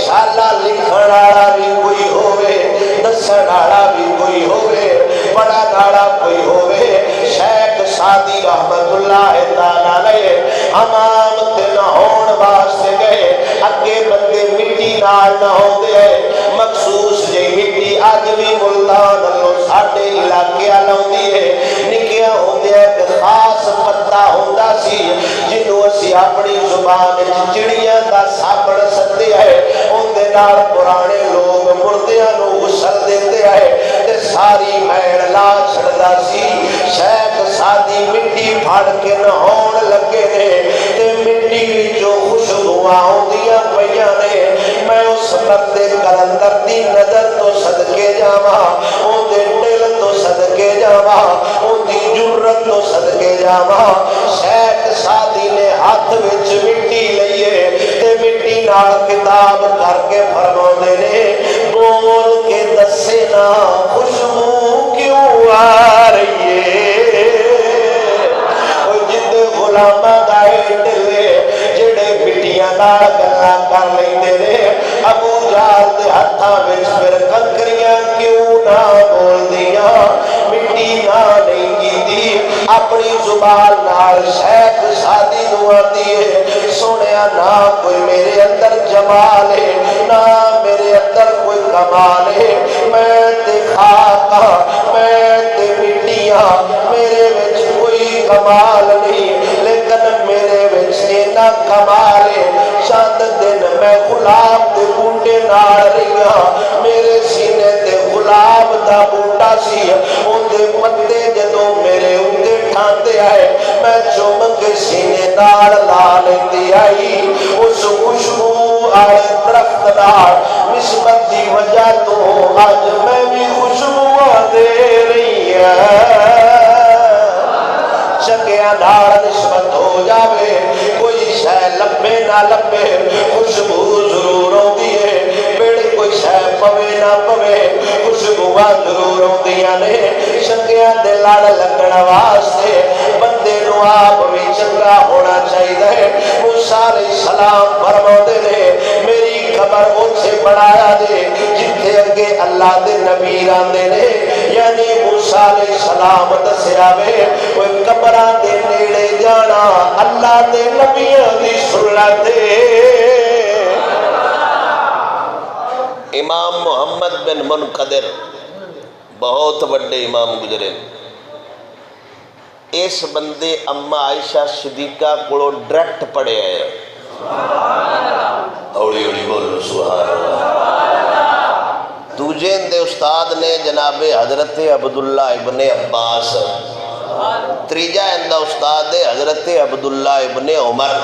شالا لکھن والا بھی کوئی ہووے، دسن والا بھی کوئی ہووے، پڑھن والا کوئی ہووے، شیخ سادی رحمت اللہ تعالی علیہ حمام تے نہاؤن واسطے گئے، اگے بندے مٹی نال نہاؤندے مخصوص جی مٹی اج بھی ملتان اللہ ساڈے علاقے آؤندی ہے، نکیا ہوندے ایک خاص پتا ہوندا سی جنوں اسی اپنی زبان وچ چڑیاں دا سابڑ سدے ہے، اندے نال پرانے لوگ مردیاں نو غسل دیندے ہے تے ساری میل لا چھڑدا سی، شیخ سادی مٹی پھڑ کے نہاؤن لگے نے تے مٹی وچوں خوشبوواں آوندیاں پیاں نے، میں اس مرد کلندر دی نظر تو صدقے جاواں، اودے دل تو صدقے جاواں، اودی جرت تو صدقے جاواں، شیخ سادی نے ہاتھ وچ مٹی لئیے تے مٹی نال کتاب کر کے فرماندے نے بول کے دسے نا خوشبو کیوں آ رہی ہے، او جدے غلاماں دا ڈلے جڑے مٹیاں نال گلاں کر لیندے نے، ابو جہل دے ہتھاں وچ پھر کنکریاں کیوں نہ بولدیاں، مٹی نہ نہیں کیتی اپنی زبان نال شیخ سادی نو آندی ہے سونیا نہ کوئی میرے اندر جمال ہے نہ میرے اندر کوئی کمال ہے، میں تے خاک ہاں میں تے مٹی ہاں، میرے وچ کوئی کمال نہیں، لیکن میرے وچ اینا کمال ہے چند دن میں گلاب دے بوٹے نال رہیاں میرے سینے تے گلاب دا بوٹا سی اندے پتے جدوں میرے اتے ٹھاندے آئے میں چوم کے سینے نال لا لیندی آئی اس خوشبو آئے درخت نال نسبت دی وجہ تو اج میں بھی خوشبو دے رہی ہے چنگیاں نال نسبت ہو جاوے کوئی شے لبے نہ لبے خوشبو ضرور ہوندی ہے بیڑے کوئی شے پوے نہ پوے خوشبو ضرور ہوندیاں نے چنگیاں دے لڑ لگن واسطے بندے نو آپ بھی چنگا ہونا چاہیے موسیٰ علیہ السلام فرماندے نے میری قبر اوتھے بنایا دے جتھے اگے اللہ دے نبی راندے نے یعنی موسیٰ علیہ السلام دسیا وے کوئی قبراں دے نیڑے جانا اللہ دے نبیاں دی سنت امام محمد بن منقدر بہت بڑے امام گزرے اس بندے اما عائشہ صدیقہ کو ڈائریکٹ پڑھے آئے اوڑی اوڑی بولو سبحان اللہ دوجے دے استاد نے جناب حضرت عبداللہ ابن عباس تریجا اندہ استاد حضرت عبداللہ ابن عمر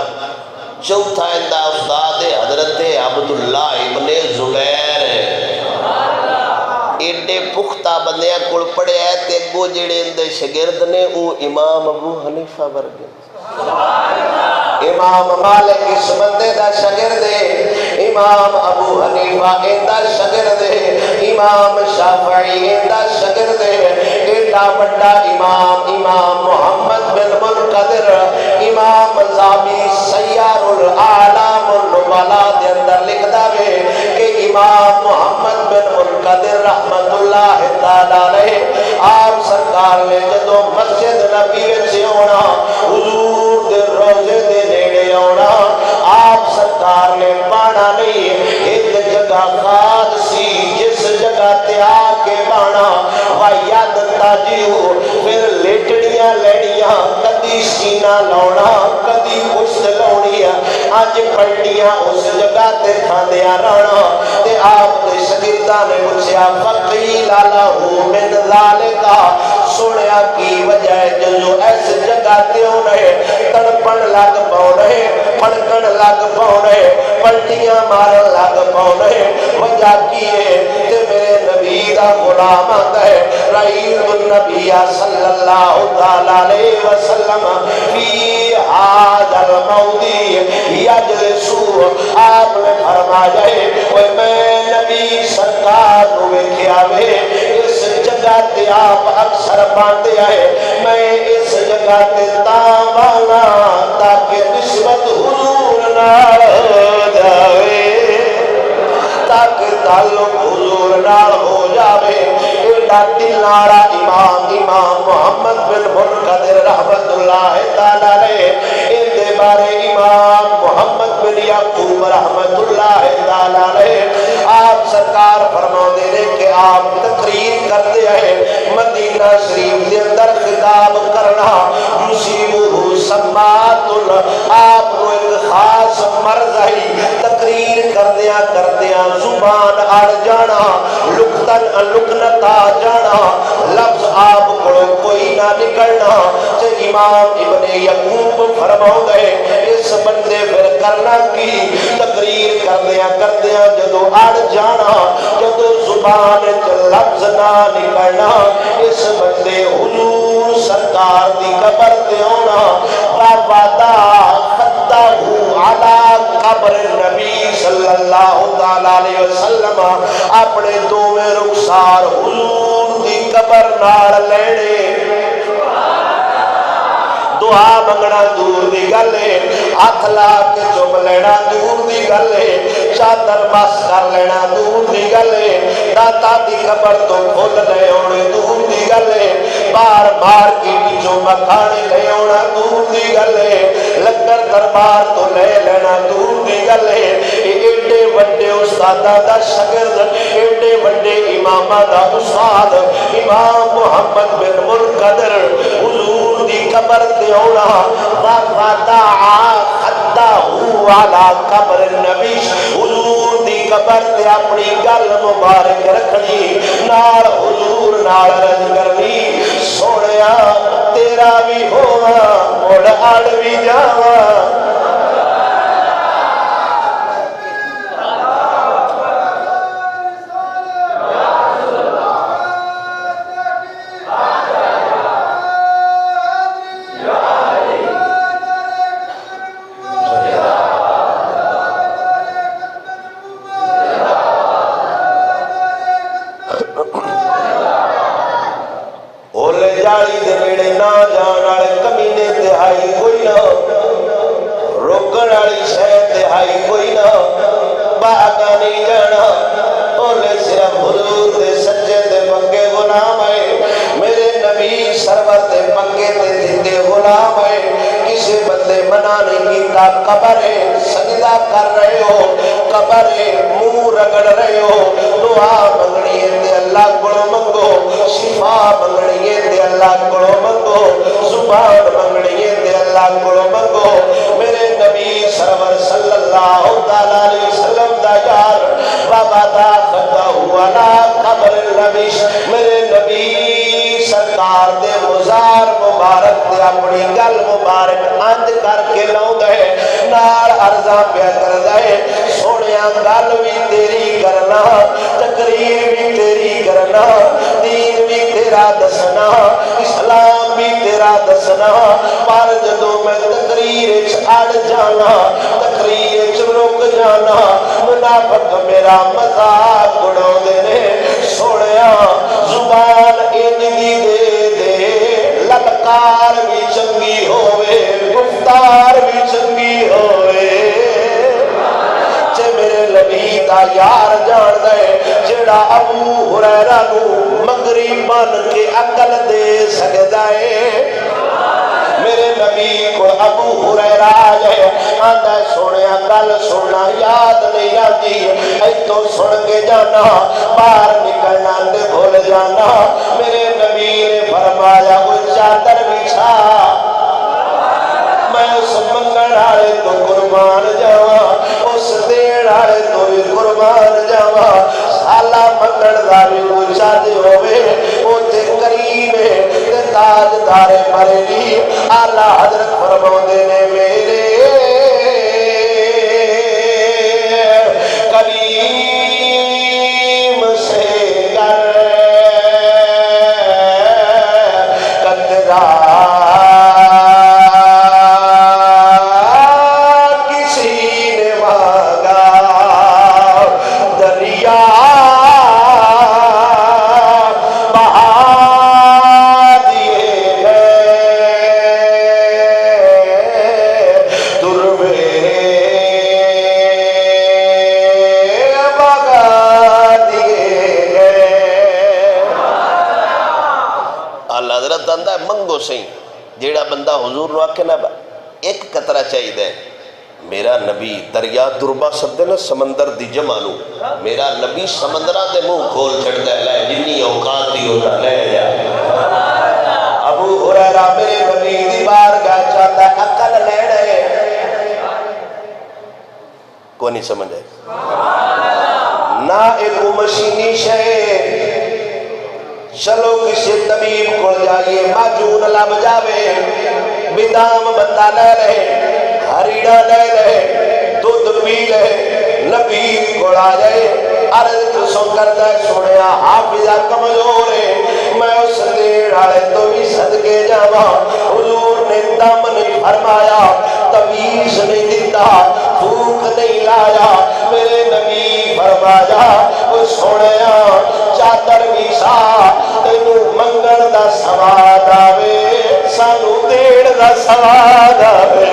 چوتھا اندہ استاد حضرت عبداللہ ابن زبیر ایڈے پختہ بندیاں کل پڑے آئے تے گو جڑے اندے شگرد نے او امام ابو حنیفہ برگے امام مالک اس بندے دا شگرد امام ابو حنیفہ ایندہ شگرد امام شافعی ایندہ شگرد ایڈا بڑا امام محمد بن منقدر امام زامی سیار العالم النبلا دے اندر لکھ داوے کہ امام محمد بن منقدر رحمت اللہ تعالیٰ علیہ آپ سرکار نے جدو مسجد نبی سے ہونا حضور دے روزے دے نیڑے ہونا آپ سرکار نے بانا نہیں ایک جگہ خاد سی جس جگہ تے آکے بانا وَيَدْ تَجِهُ پھر لیٹڑیاں لیڑیاں کدی سینہ لونا کدی کشت لونیا آج پلٹیاں اس جگہ تے کھاندیاں رانا تے آپ دے شگردہ نے پوچھیا فقیل لہو من ذالکا سنیا کی وجہ ہے جو ایس جگہ تے ہونے تڑپن لگ پاؤنے پڑکن لگ پاؤنے پلٹیاں مارن لگ پاؤنے وجہ کی ہے تے میرے نبی دا غلام آتا ہے رئیت النبی صلی اللہ تعالیٰ علیہ وسلم فی حاضر موضی یجلسو آپ نے فرمایا ہے میں نبی سرکار نوے کیا میں اس جگہ تے آپ اکثر باندھے آئے میں اس جگہ تے تاوانا تاکہ نسبت حضور نہ جاوے تاکہ تعلق حضور نال ہو جاوے ایڈا دلارا امام محمد بن منقدر رحمت اللہ تعالیٰ علیہ ان دے بارے امام محمد بن یعقوب رحمت اللہ تعالیٰ علیہ آپ سرکار فرماتے ہیں کہ آپ تقریر کرتے ہیں مدینہ شریف دے اندر خطاب کرنا یصیبہ سماعت آپ کو ایک خاص مرض ہے تقریر کردیاں زبان اڑ جانا لکنتا جانا لفظ آپ کو کوئی نہ نکلنا تے امام ابن یعقوب فرماؤ گئے اس بندے پھر کرنا کی تقریر کردیاں جدو اڑ جانا جدو زبان لفظ نہ نکلنا اس بندے حضور سرکار دی قبر تے ہونا وَوَضَعَ خَدَّهُ عَلَى قبر نبی صلی اللہ تعالیٰ علیہ وسلم اپنے دوویں رخسار حضور دی قبر نال لینے دعا منگنا دور دی گلے ہاتھ لا کے چوم لینا دور دی گلے چادر بس کر لینا دور دی گلے داتا دی قبر تو کھول لے ہونے دور دی گلے بار بار کی جو مکھانے لے ہونا دور دی گلے لنگر دربار تو لے لینا دور دی گلے ایڈے وڈے استادہ دا شگرد ایڈے وڈے امامہ دا استاد امام محمد بن منقدر حضور دی قبر تے ہونا وَوَضَعَ خَدَّهُ عَلَى قبر النبی حضور دی قبر تے اپنی گل مبارک رکھنی نال حضور نال عرض کرنی سونیا تیرا بھی ہوا مڑ اڑ بھی جاواں جالی دے میڑے نہ جان والے کمینے تہائی کوئی نہ روکن والی شے تہائی کوئی نہ باغا نہیں جانا اولے صرف حضور دے سچے تے پکے غلام ہے میرے نبی سرور تے پکے تے زندے غلام ہے کسی بندے منع نہیں کیتا قبر ہے سجدہ کر رہے ہو قبر ہے منہ رگڑ رہے ہو دعا منگنی ہے تے اللہ کو منگو شفا منگنی ہے تے اللہ کو منگو زبان منگنی ہے تے اللہ کو منگو میرے نبی سرور صلی اللہ علیہ وسلم دا یار بابا دا خطا ہوا نا قبر النبیش میرے نبی سرکار دے مزار مبارک تے اپنی گل مبارک اند کر کے لاؤں دے نار عرضاں پہ کر دے سونیا گل بھی تیری کرنا تقریر بھی تیری کرنا دین بھی تیرا دسنا اسلام بھی تیرا دسنا پر جدو میں تقریر اڑ جانا تقریر رک جانا منافق میرا مذاق اڑاؤ دے نے سونیا زبان انجی دے دے للکار بھی چنگی ہوئے گفتار بھی چنگی ہوئے میرے نبی دا یار جان دے جڑا ابو ہریرہ نو مغری بن کے عقل دے سکدا ہے میرے نبی کو ابو ہریرہ آئے آندا سونیا گل سننا یاد نہیں آتی ایتھوں سن کے جانا باہر نکلنا تے بھول جانا میرے نبی نے فرمایا وہ چادر بچھا میں اس منگن والے تو قربان جاواں اس دین والے تو بھی قربان جاواں سالا منگن دا بھی کوئی چاہتے ہوئے اوتھے کریم تے تاجدار بریلی اعلیٰ حضرت فرماندے نے میرے کریم سے گر قطرہ جیڑا بندہ حضور نو آکے نا ایک قطرہ چاہی دے میرا نبی دریا دربا سب دے نا سمندر دی جمانو میرا نبی سمندرہ دے منہ کھول چھڑ دے لائے جنی اوقات دی ہوتا لے جا ابو ہریرہ میرے نبی دی بارگاہ چاہتا ہے عقل لینے کو نہیں سمجھے نہ ایک مشینی شے چلو کسی طبیب کو جائیے معجون لب جاوے بدام بندہ لے رہے ہریڑا لے رہے دودھ پی لے نبی کو آ جائے عرض تو سو کردہ سنیا حافظہ کمزور ہے میں اس دیر آئے تو بھی صدقے جاوا حضور نے دم نہیں فرمایا تمیز نہیں دیتا پھوک نہیں لایا میرے نبی فرمایا وہ سنیا چادر ویسا تینو منگن دا سواد آوے سانو دیر دا سواد آوے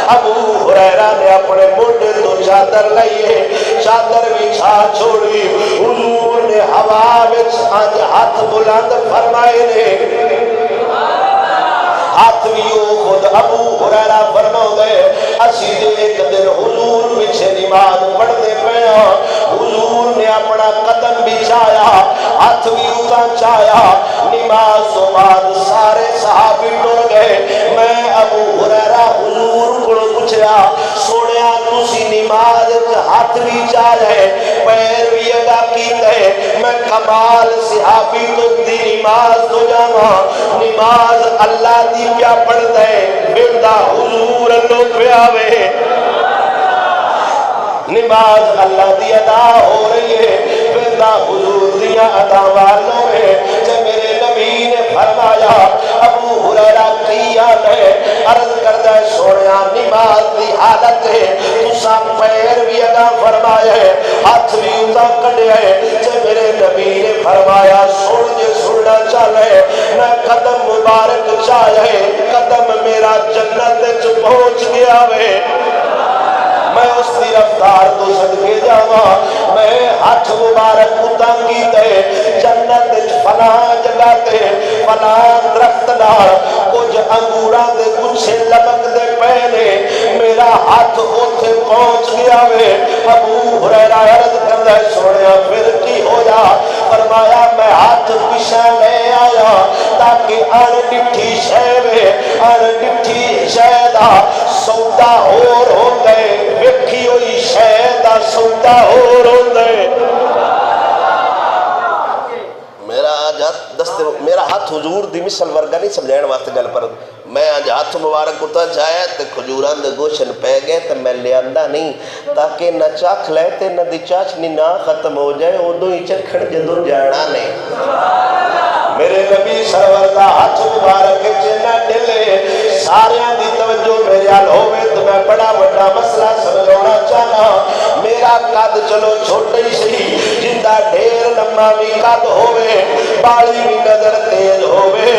ابو ہریرہ نے اپنے موڈے تو چادر لئیے چادر بچھا چھوڑی حضور نے ہوا وچ آج ہاتھ بلند فرمائے نے ہاتھ بھی خود ابو ہریرہ فرماؤ گئے اسی دے ایک دن حضور پیچھے نماز پڑھتے پیا حضور نے اپنا قدم بھی چایا ہاتھ بھی اتنا چایا نماز تو بعد سارے صحابی ٹر گئے میں ابو ہریرہ حضور کو پوچھا سوڑیا تسی نماز ہاتھ بھی چاہے پیر بھی اگا کیتے میں کمال صحابی تو دی نماز تو جانا نماز اللہ دی کیا پڑھ دے بیٹا حضور اللہ پہ آوے نماز اللہ دی ادا ہو رہی ہے بیٹا حضور دیا ادا والوں میں جب میرے نبی نے فرمایا ابو ہریرہ کیا ہے عرض کردہ سوڑیا نماز دی حالت ہے تسا پیر بھی ادا فرمایا ہے ہاتھ بھی ادا کڑے ہے جب میرے نبی نے فرمایا سوڑ جے سننا چاہے میں قدم مبارک چاہے قدم میرا جنت جو پہنچ گیا ہے میں اس کی رفتار تو صدقے جاواں میں ہاتھ مبارک اتاں کی دے جنت فلاں جگہ تے فلاں درخت نال کچھ انگوراں دے گچھے لبک دے پہنے میرا ہاتھ اوتھے پہنچ گیا وے ابو ہریرہ عرض کردا سوڑیا پھر کی ہویا فرمایا میں ہاتھ پیچھے لے آیا تاکہ ان ڈٹھی شے وے ان ڈٹھی شے دا سودا اور ہوندے ویکھی ہوئی شے دا سودا اور ہوندے میرا ہاتھ حضور دی مثل ورگا نہیں سمجھائن واسطے گل پر میں آج ہاتھ مبارک اتا جایا تے کھجوران دے گوشن پہ گئے تے میں لے آندہ نہیں تاکہ نہ چاکھ لے تے نہ دی چاچنی نہ ختم ہو جائے اودوں ہی چکھڑ جدوں جانا نے میرے نبی سرور دا ہاتھ مبارک جنہ ڈلے ساریاں دی توجہ میرے حال ہوئے تو میں بڑا بڑا مسئلہ سمجھونا چاہنا میرا قد چلو چھوٹے سی جندہ ڈھیر لمبا بھی قد ہوئے بالی بھی نظر تیز ہوئے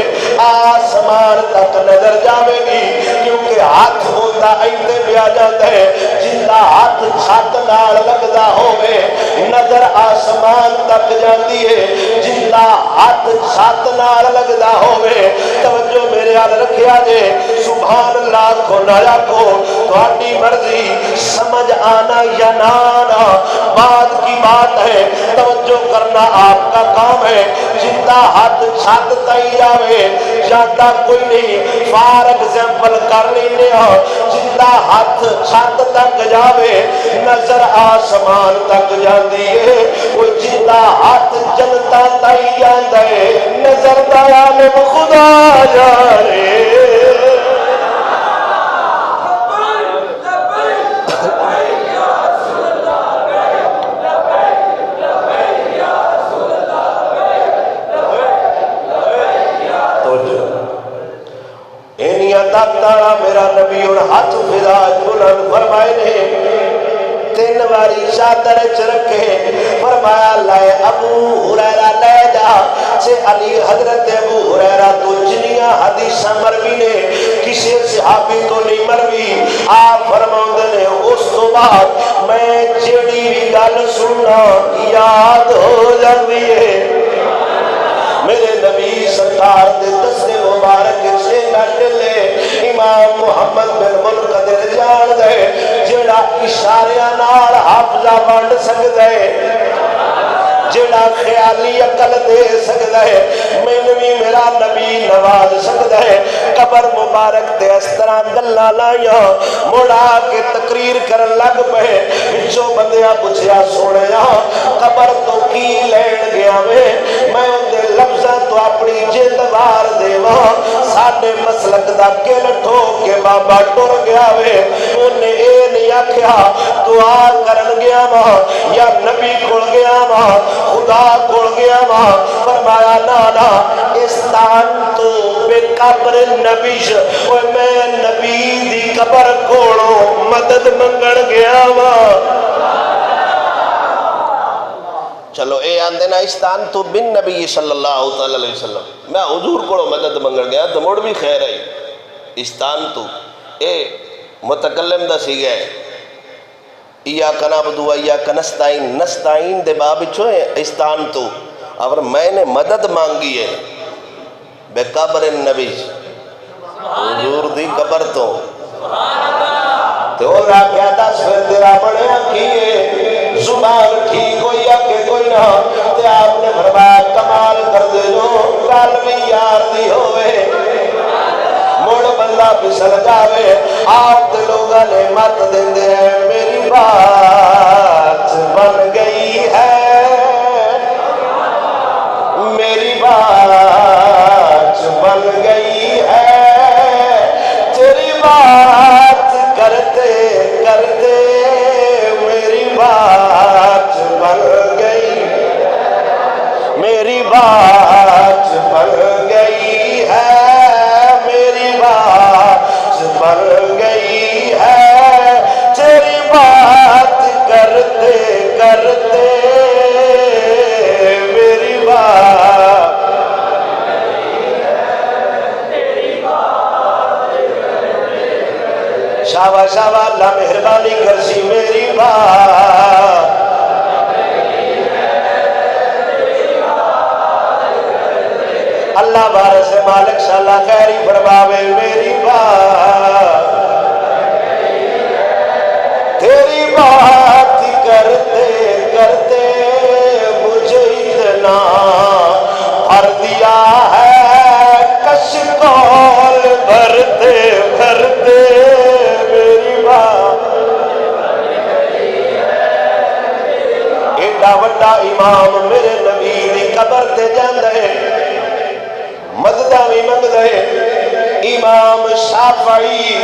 آسمان تک نظر جاوے گی کیونکہ ہاتھ ہوتا ایتے بھی آ جاتا ہے جندہ ہاتھ چھت نال لگدا ہوئے نظر آسمان تک جاتی ہے جندہ ہاتھ چھت نال لگدا ہوئے توجہ میرے حال رکھیا جے سبحان اللہ کو نایا کو تھوڑی مرضی سمجھ آنا یا نہ آنا بات کی بات ہے توجہ کرنا آپ کا کام ہے جندہ ہاتھ چھت تائی جاوے جاتا کوئی نہیں فار ایگزامپل کر لینے ہو جندہ ہاتھ چھت تک جاوے نظر آسمان تک جاندی ہے وہ جندہ ہاتھ جنتا تائی جاندے نظر دعالم خدا جانے تاکتارا میرا نبی اور ہاتھ فراج بلند فرمائے نے 3 باری چادر چرکے فرمایا لائے ابو ہریرہ لے جا سے علی حضرت ابو ہریرہ تو جنیاں حدیثہ مروی نے کسی صحابی تو نہیں مروی آپ فرماؤں نے اس تو بعد میں جیڑی بھی گل سننا یاد ہو جاندی ہے میرے نبی سرکار دے دستے مبارک سے نہ ڈلے امام محمد بن منقدر جان دے جڑا اشاریاں نال حافظہ بانڈ سکتا ہے جڑا خیالی عقل دے سکتا ہے مینوی میرا نبی نواز سکتا ہے قبر مبارک تے اس طرح گلہ لائیاں موڑا کے تقریر کرن لگ پہ بچوں بندیاں پوچھیا سوڑیا قبر تو کی لین گیا میں ان دے لفظہ تو اپنی جندوار دے وہاں ساڑھے مسلک دا کل ٹھو کے بابا ٹر گیا انہیں اے نہیں آکھیا دعا کرن گیا وہاں یا نبی کھل گیا وہاں خدا کھل گیا وہاں فرمایا نانا استان تو بے قبر نبیش میں نبی دی قبر کھولو مدد منگن گیا وہاں چلو اے آندے نا استان تو بن نبی صلی اللہ علیہ وسلم میں حضور کو مدد منگن گیا تو موڑ بھی خیر ہے استان تو اے متکلم دا سی گئے ایاک نعبدو و ایاک نستعین نستعین دے باب چھوئے استان تو اور میں نے مدد مانگی ہے بے قبر نبی حضور دی قبر تو تو راکیا دس پھر تیرا بڑے کیے زبان ٹھیک ہوئی کہ پھسل جاوے آپ تے لوگاں نے مت دیندے ہیں میری بات بن گئی ہے میری بات بن گئی ہے تیری بات کرتے کرتے میری بات بن گئی میری بات بن گئی ہے میری بات بن گئی ہے تیری بات کرتے کرتے میری بات شابہ شابہ اللہ مہربانی کرسی میری بات اللہ بارے سے مالک شاءاللہ خیری فرماوے میری بات تیری بات کرتے کرتے مجھے اتنا بھر دیا ہے کش کول بھرتے بھرتے میری بات ایڈا وڈا امام میرے نبی دی قبر تے جاندے مددہ بھی منگ دے امام شافعی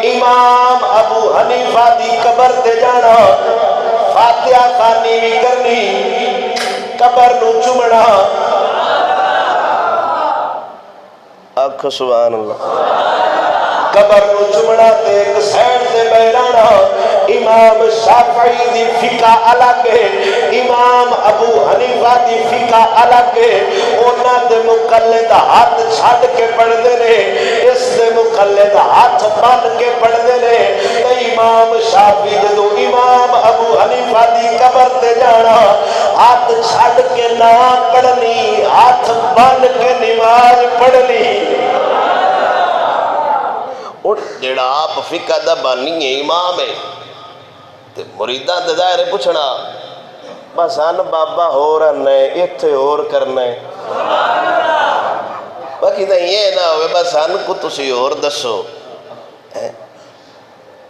امام ابو حنیفہ دی قبر تے جانا فاتحہ خوانی بھی کرنی قبر نو چمڑا آنکھ سبحان اللہ قبر نو چمڑا تے ایک سینڈ تے بیرانا امام شافعی دی فقہ الگ ہے امام ابو حنیفہ دی فقہ الگ ہے اونا دے مقلد ہاتھ چھڑ کے پڑھ دے رہے اس دے مقلد ہاتھ بن کے پڑھ دے رہے تے امام شافعی جدو امام ابو حنیفہ دی قبر تے جانا ہاتھ چھڑ کے نہ پڑھنی ہاتھ بن کے نماز پڑھنی اور جڑا آپ فقہ دا بانی ہے امام ہے تے مریداں تے ظاہر پوچھنا بس ان بابا ہو رہنا ہے اتھے اور کرنا ہے باقی تو یہ نہ ہوئے بس ان کو تسی اور دسو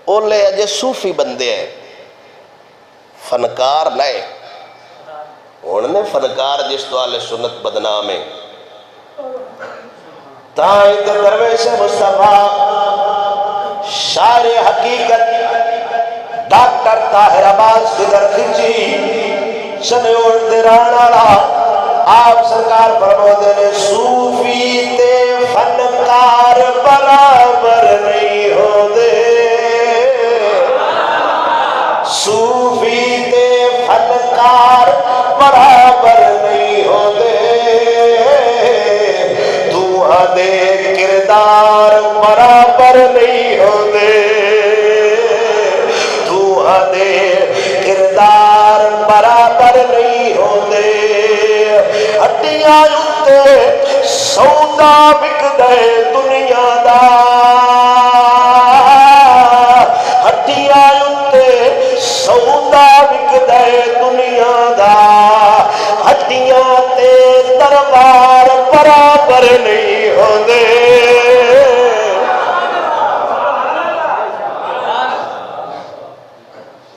اولے اجے صوفی بندے ہیں فنکار نئے انہوں نے فنکار جس تو اہل سنت بدنام ہے تائید درویش مصطفیٰ شاعر حقیقت ڈاکٹر طاہر عباس کی درخچی شنیور دیرانا آپ سرکار فرمودے نے صوفی تے فنکار برابر نہیں ہو دے صوفی تے فنکار برابر نہیں ہو دے دے کردار برابر نہیں ہو دے دے کردار برابر نہیں ہو دے ہٹیاں اتے سودا بک دے دنیا دا ہٹیاں اتے سودا بک دے دنیا دا ہٹیاں تے دربار برابر نہیں ہو دے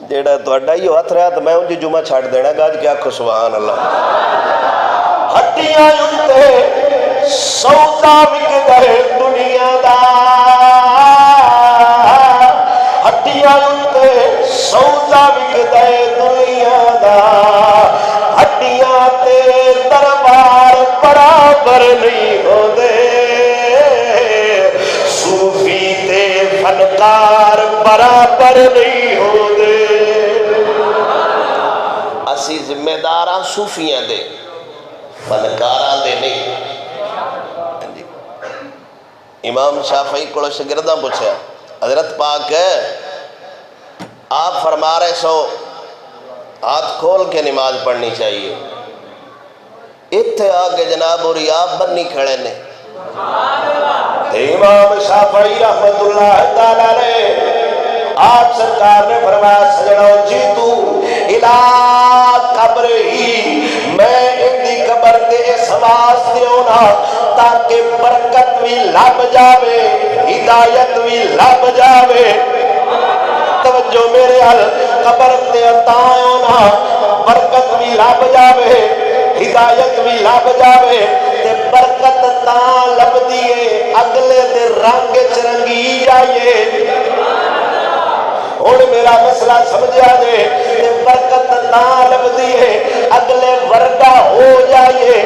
جیڑا تو اڈا ہی ہاتھ رہا تو میں ان کی جمعہ چھاڑ دینا گاج کیا کھو سبحان اللہ ہٹیاں انتے سودا بک دے دنیا دا ہٹیاں انتے سودا بک دے دنیا دا ہٹیاں تے دربار برابر نہیں ہو دے صوفی تے فنکار برابر نہیں ہو دے اسی ذمہ داراں صوفیاں دے فنکاراں دے نہیں امام شافعی کو شاگرداں پوچھا حضرت پاک ہے آپ فرما رہے سو ہاتھ کھول کے نماز پڑھنی چاہیے اتھے آگے جناب اور آپ بننی کھڑے نے امام شافعی رحمت اللہ تعالیٰ نے آپ سرکار نے فرمایا سجنوں جیتو الہ قبر ہی میں اندی قبر دے اس واسطے ہونا تاکہ برکت بھی لب جاوے ہدایت بھی لب جاوے توجہ میرے حل قبر تے عطا ہونا برکت بھی لب جاوے ہدایت بھی لب جاوے تے برکت تاں لب دیے اگلے دے رنگ چرنگی جائے اور میرا مسئلہ سمجھا دے تے برکت تاں لب دیے اگلے ورگا ہو جائے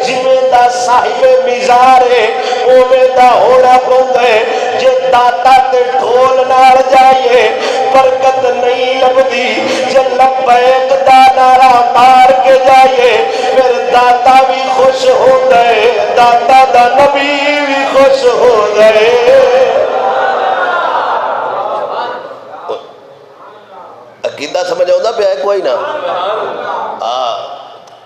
جویں دا صاحب مزار ہے اوویں دا ہونا پوندا ہے جے داتا تے ڈھول نال جائے برکت نہیں لبدی جے لبیک دا نعرہ مار کے جائے پھر داتا بھی خوش ہو گئے داتا دا نبی بھی خوش ہو گئے عقیدہ سمجھ آؤں پہ ہے کوئی نہ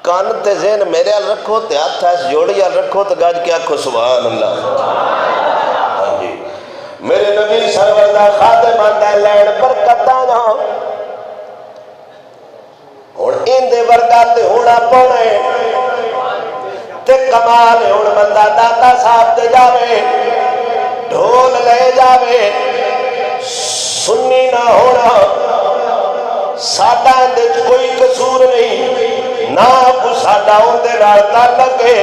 کان تے ذہن میرے حال رکھو تے ہاتھ ایس جوڑی حال رکھو تے گاج کیا کھو سبحان اللہ میرے نبی سرور دا خادم آندہ لین برکتاں نا اور ان دے ورگاتے ہونا پونے تے کمال ہون بندہ داتا صاحب دے جاوے ڈھول لے جاوے سنی نہ ہونا ساڈا دے کوئی قصور نہیں نہ کو ساڈا ہوندے نال تعلق ہے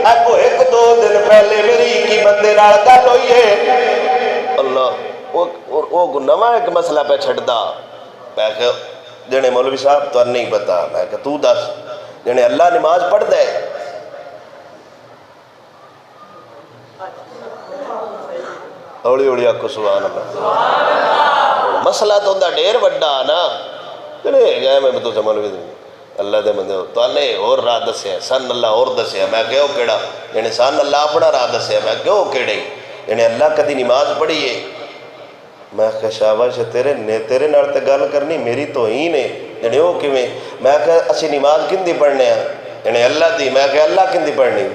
اگو ایک دو دن پہلے میری کی بندے نال گل ہوئی ہے اللہ وہ نواں ایک مسئلہ پہ چھڑدا میں کہ جنے مولوی صاحب تو نہیں پتا میں کہ تو دس جنے اللہ نماز پڑھ دے اوڑی اوڑی آکو سبحان اللہ مسئلہ تو اندہ ڈیر وڈا نا جنے گئے میں تو سے مولوی اللہ دے مندے ہو تو اللہ اور راہ دسیا سن اللہ اور دسیا میں کہو کیڑا جنے سن اللہ اپنا راہ دسیا میں کہو کیڑے جنے اللہ کدی نماز پڑھی ہے میں کہا شاباش تیرے نال تے گل کرنی میری تو ہی نے جنے ہو کیویں میں کہا اسی نماز کندی پڑھنے ہیں جنے اللہ دی میں کہا اللہ کندی پڑھنی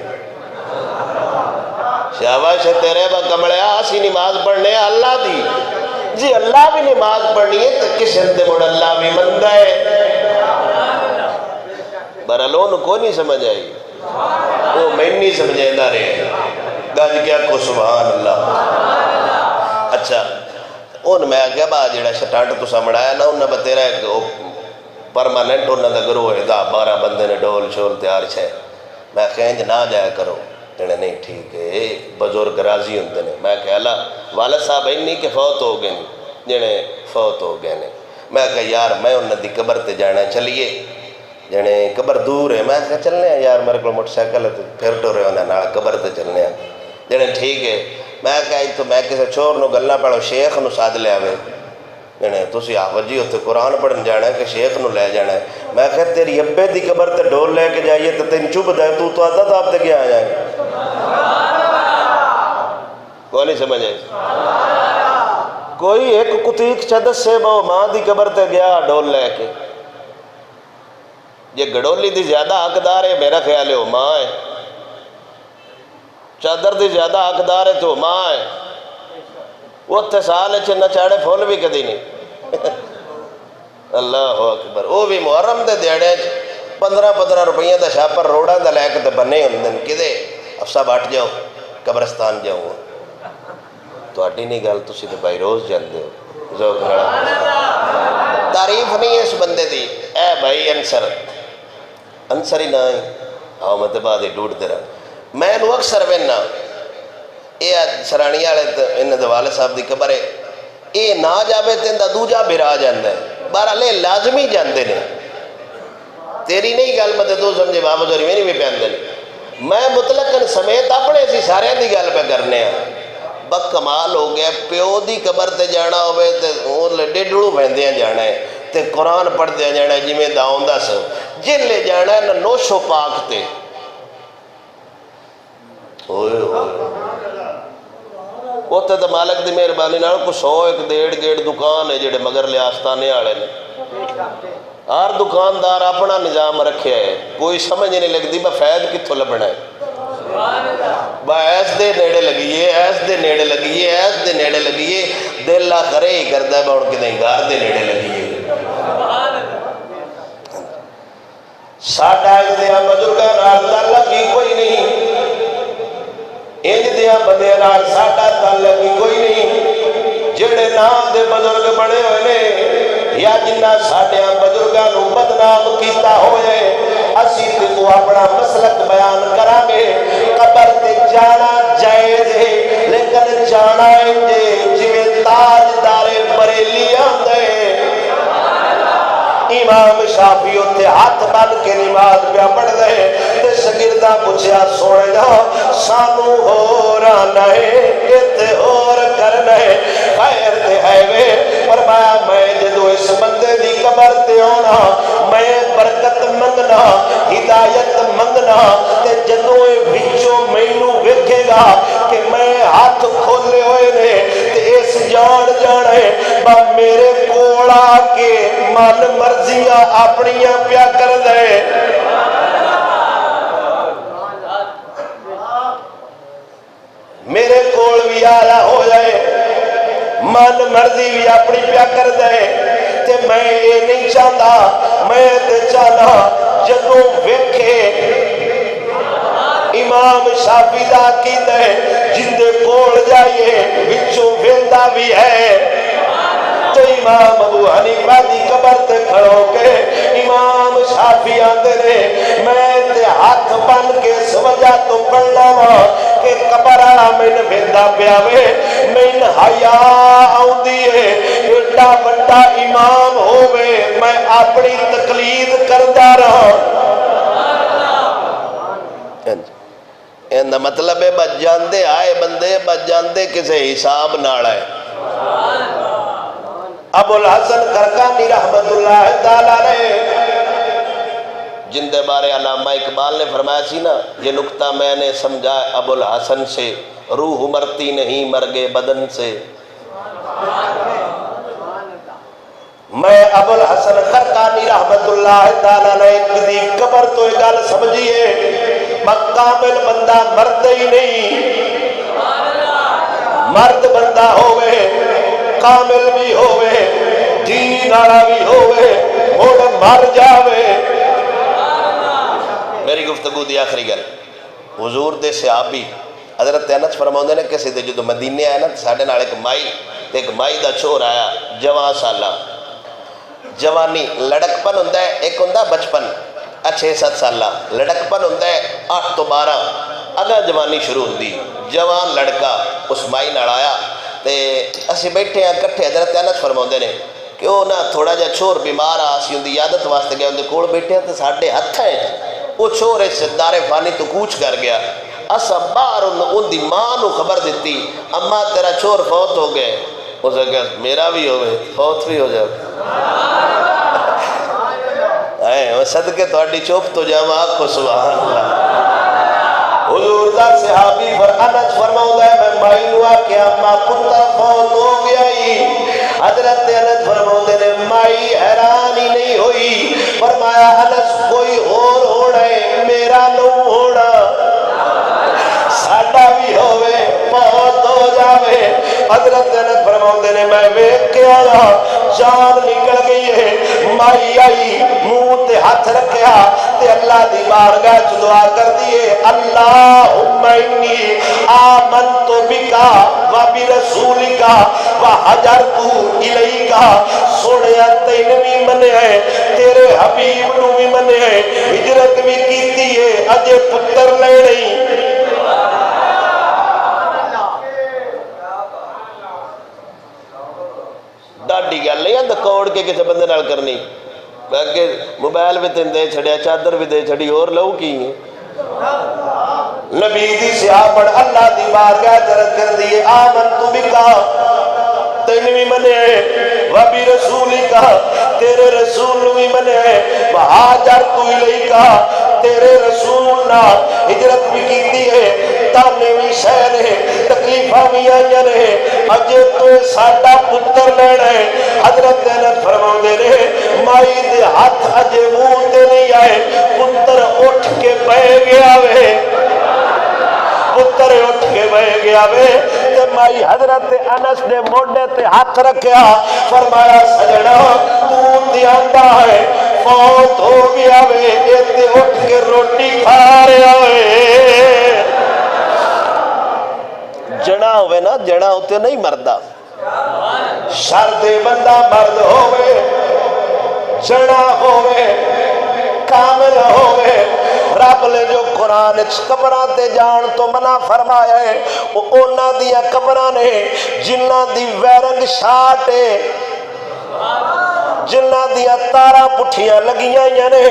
شاباش تیرے با کمڑیا اسی نماز پڑھنے ہیں اللہ دی جی اللہ بھی نماز پڑھنی ہے تو کس ہندے مڑ اللہ بھی مندہ ہے برالون کو نہیں سمجھ آئی وہ میں نہیں سمجھے نہ رہے گاج کیا کو سبحان اللہ اچھا ان میں کیا با جڑا شٹانٹ تو سمڑایا نا انہا بتیرا ہے کہ پرماننٹ انہا دا گروہ ہے دا 12 بندے نے ڈول شول تیار چھے میں خینج نہ جایا کرو جڑے نہیں ٹھیک ہے بزرگ راضی ہوندے نے میں کہا اللہ والد صاحب نہیں کہ فوت ہو گئے جڑے فوت ہو گئے نے میں کہا یار میں انہاں دی قبر تے جانا چلیے جڑے قبر دور ہے میں کہا چلنے ہیں یار میرے کو موٹر سائیکل ہے پھر ٹو رہے ہونا نال قبر تے چلنے ہیں جڑے ٹھیک ہے میں کہا تو میں کسی چھوڑ نو گلنا پڑھو شیخ نو ساتھ لے آوے جڑے تسی آفجی ہوتے قرآن پڑھن جانا ہے کہ شیخ نو لے جانا ہے میں کہا تیری ابے دی قبر تے ڈھول لے کے جائیے تو تین چوب دے تو آدھا تھا آپ تے کیا آیا ہے کوئی نہیں سمجھ آئی کوئی ایک کتیک چدس سے بہو ماں دی قبر تے گیا ڈھول لے کے یہ گڑولی دی زیادہ حقدار ہے میرا خیال ہے وہ ماں ہے چادر دی زیادہ حقدار ہے تو ماں ہے وہ اتسال ہے نہ چاڑے پھول بھی کدی نہیں اللہ اکبر وہ بھی محرم دے دیڑے 15 روپیہ دا شاپر روڑا دا لے کے تے بنے ہوندن کدے افسا باٹ جاؤ قبرستان جاؤ تو اڈی نہیں گل تسی تے بھائی روز جاندے ہو ذوق نال تعریف نہیں ہے اس بندے دی اے بھائی انصر ہی نہ آئی آؤ میں بعد ہی ڈوڑ دے رہا میں انہوں اکثر وینا یہ سرانی والے انہوں دے والد صاحب دی قبر ہے یہ نہ جاوے تے اندہ دوجا برا جاندہ ہے بہرحال لازمی جاندے نے تیری نہیں گل میں تو سمجھے بابا زوری میں نہیں بھی پیاندے میں مطلقاً سمیت اپنے سی سارے دی گل پہ کرنے ہیں بک کمال ہو گیا پیو دی قبر تے جانا ہوئے تے وہ ڈیڑھڑو پہندے ہیں جانا ہے تے قرآن پڑھ دیا جانا ہے جی میں داؤں دا سو جن لے جانا ہے نہ نوشو پاک تے وہ تے مالک دی مہربانی نال کو 100 1.5 دکان ہے جڑے مگر لے آستانے آڑے نے ہر دکاندار اپنا نظام رکھے ہے کوئی سمجھ نہیں لگتی با فیض کتھو لبنا ہے با ایس دے نیڑے لگیے ایس دے نیڑے لگیے ایس دے نیڑے لگیے دل لا کرے ہی کردہ ہے با ان کے دیں گار دے نیڑے لگیے ساٹھا ایک دیا بزرگا رات اللہ کی کوئی نہیں دیاں بندیاں نال ساڈا تعلق ہی کوئی نہیں. جڑے نام دے بزرگ بڑے ہوئے نے یا جنہ ساڈیاں بزرگاں نو بدنام کیتا ہوئے اسی تے کو اپنا مسلک بیان کران گے. قبر تے جانا جائز ہے لیکن جانا ہے جویں تاجدار بریلی آندے. امام شافعی تے ہاتھ بن کے نماز پہ پڑھ رہے تے شاگرداں پوچھیا سونے دا سانو ہور آنا ہے ایتھے ہور کرنا ہے خیر تے ہے وے. فرمایا میں جدو اس بندے دی قبر تے آنا میں برکت منگنا ہدایت منگنا تے جدو وچوں مینوں ویکھے گا کہ میں ہاتھ کھولے ہوئے نے تے اس جان جانے با میرے کول آ کے من مرضیاں اپنیاں پیا کر دے. میرے کول بھی آیا ہو جائے من مرضی بھی اپنی پیا کر دے تے میں یہ نہیں چاہتا. میں تے چاہنا جدوں ویکھے امام شافعی دا عقیدہ ہے جندے کول جائیے وچوں ویندا بھی ہے. تو امام ابو حنیفہ دی قبر تے کھڑو کے امام شافعی آندے نے میں تے ہاتھ بن کے اس وجہ تو پڑھنا وا کہ قبر والا مین ویندا پیا وے مین حیا آوندی ہے ایڈا بڑا امام ہووے میں اپنی تقلید کردا رہا. ایندا مطلب ہے بچ جاندے آئے بندے بچ جاندے کسے حساب نال ہے. ابو الحسن کرکانی رحمت اللہ تعالیٰ نے جن دے بارے علامہ اقبال نے فرمایا سی نا یہ نکتہ میں نے سمجھا ابو الحسن سے روح مرتی نہیں مرگے بدن سے. میں ابو الحسن کرکانی رحمت اللہ تعالیٰ نے ایک دی قبر تو ایک گل سمجھیے کامل بندہ مرد ہی نہیں مرد بندہ ہوئے کامل بھی ہوئے دین والا بھی ہوئے اور مر جاوے. میری گفتگو دی آخری گل حضور دے صحابی حضرت انس فرماؤندے نے کسی دے جدو مدینے آئے نا ساڈے نال ایک مائی دا چھوڑ آیا جوان سالہ جوانی لڑکپن ہوندا ہے ایک ہوندا بچپن 6-7 سالہ لڑکپن ہوندا ہے 8 تو 12 اگا جوانی شروع ہوندی جوان لڑکا اس مائی نال آیا تے اسی بیٹھے ہیں کٹھے حضرت انس فرماؤندے نے کہ وہ نا تھوڑا جا چھوڑ بیمار آ سی اندی عادت واسطے گیا اندے کول بیٹھے ہیں تے ساڈے ہتھ ہے وہ چھوڑ اس دار فانی تو کوچ کر گیا. اسا باہر ان دی ماں نو خبر دیتی اماں تیرا چھوڑ فوت ہو گئے. اسے کہا میرا بھی ہوئے فوت بھی ہو جائے صدقے تھوڑی چوپ تو جاؤں آنکھو سبحان اللہ. حضور دا صحابی انس فرماؤں ہے میں مائی نوا کہ اماں پتر فوت ہو گیا ہی. حضرت انس فرماؤں نے مائی حیران ہی نہیں ہوئی فرمایا انس کوئی اور ہونا ہے میرا نو ہونا ساڈا بھی ہوئے فوت ہو جاوے. حضرت انس فرماؤں نے میں ویکھ کے آیا جان نکل گئی ہے مائی آئی منہ تے ہاتھ رکھیا تے اللہ دی بارگاہ چ دعا کر دیے اللہم انی آمنت بکا و برسولکا و حجرت الیکا. سوڑیا تین بھی منے ہیں تیرے حبیب نو بھی منے ہیں ہجرت بھی کیتی ہے اجے پتر لے نہیں. ڈاڈی گل نہیں ہے کوڑ کے کسی بندے نال کرنی کہ موبائل بھی تین دے چھڑیا چادر بھی دے چھڑی اور لو کی نبی دی سیاہ پڑھ اللہ دی بارگاہ درد کر دیئے آمنت بکا تین بھی منے وبی رسولی کا تیرے رسول بھی منے وحاجرت الیکا تیرے رسول نہ ہجرت بھی کیتی ہے تانے بھی شہر ہے تکلیفہ بھی آئیں رہے اجے تو ساڈا پتر لینا ہے. حضرت انس فرماؤں دے رہے مائی دے ہاتھ اجے منہ تے نہیں آئے پتر اٹھ کے بہ گیا وے پتر اٹھ کے بہ گیا وے تے مائی حضرت انس نے موڈے تے ہاتھ رکھیا فرمایا سجنا تو دیاندا ہے فوت ہو گیا وے ایتے اٹھ کے روٹی کھا رہا ہے. ہوئے نا جڑا ہوتے نہیں مردہ شرط بندہ مرد ہوئے جڑا ہوئے کامل ہوئے رب نے جو قرآن قبران تے جان تو منع فرمایا ہے وہ اونا دیا قبران نے جنہ دی ویرنگ شاٹ ہے جنہ دیا تارا پٹھیاں لگیاں یعنی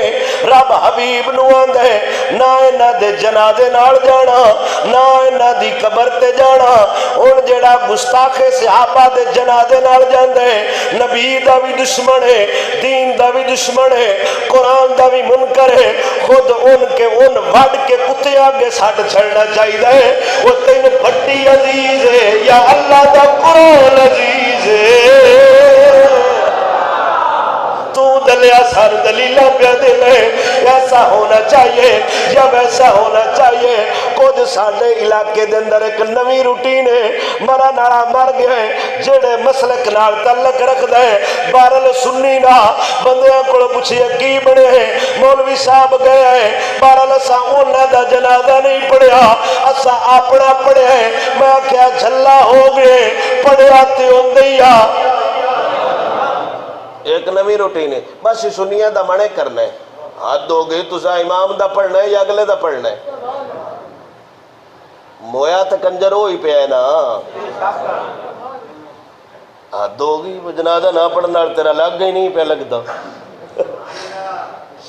رب حبیب نو آندے نہ انہ دے جنازے نال جانا نہ انہ دی قبر تے جانا ان جڑا گستاخ صحابہ دے جنازے نال جاندے نبی دا بھی دشمن ہے دین دا بھی دشمن ہے قرآن دا بھی منکر ہے خود ان کے ان وڈ کے کتے آگے ساٹھ چھڑنا چاہیے وہ تین پھٹی عزیز ہے یا اللہ دا قرآن عزیز ہے دلیا سار دلیلہ پہ دلے ایسا ہونا چاہیے یا ویسا ہونا چاہیے کچھ ساڑھے علاقے دے اندر ایک نوی روٹین ہے مرا نارا مر گئے جڑے مسلک نال تعلق رکھ دے بارل سنی نا بندیاں کو پوچھئے کی بڑے ہیں مولوی صاحب گئے ہیں بارل اسا انہ دا جنازہ نہیں پڑھیا اسا اپنا پڑھے ہیں میں کیا جھلا ہو گئے پڑھے آتے ہوں دیا ایک نوی روٹین ہے بس سنیہ دا منے کرنا ہے حد ہو گئی تو سا امام دا پڑھنا ہے یا اگلے دا پڑھنا ہے مویا تا کنجر ہوئی پہ ہے نا حد ہو گئی وہ جنازہ نہ پڑھنا تیرا لگ گئی نہیں پہ لگتا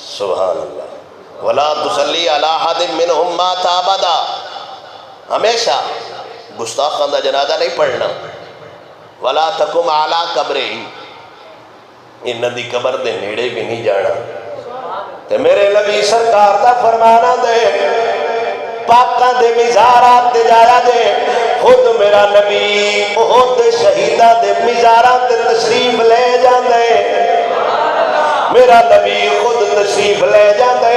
سبحان اللہ وَلَا تُسَلِّي عَلَىٰ حَدٍ مِّنْهُمْ مَاتَ أَبَدًا ہمیشہ گستاخان دا جنازہ نہیں پڑھنا وَلَا تَقُمْ عَلَىٰ قَبْرِهِ انہ دی قبر دے نیڑے بھی نہیں جانا تے میرے نبی سرکار دا فرمانا دے پاکاں دے مزارات تے جایا دے خود میرا نبی احد شہیدہ دے مزارات تے تشریف لے جاندے میرا نبی خود تشریف لے جاندے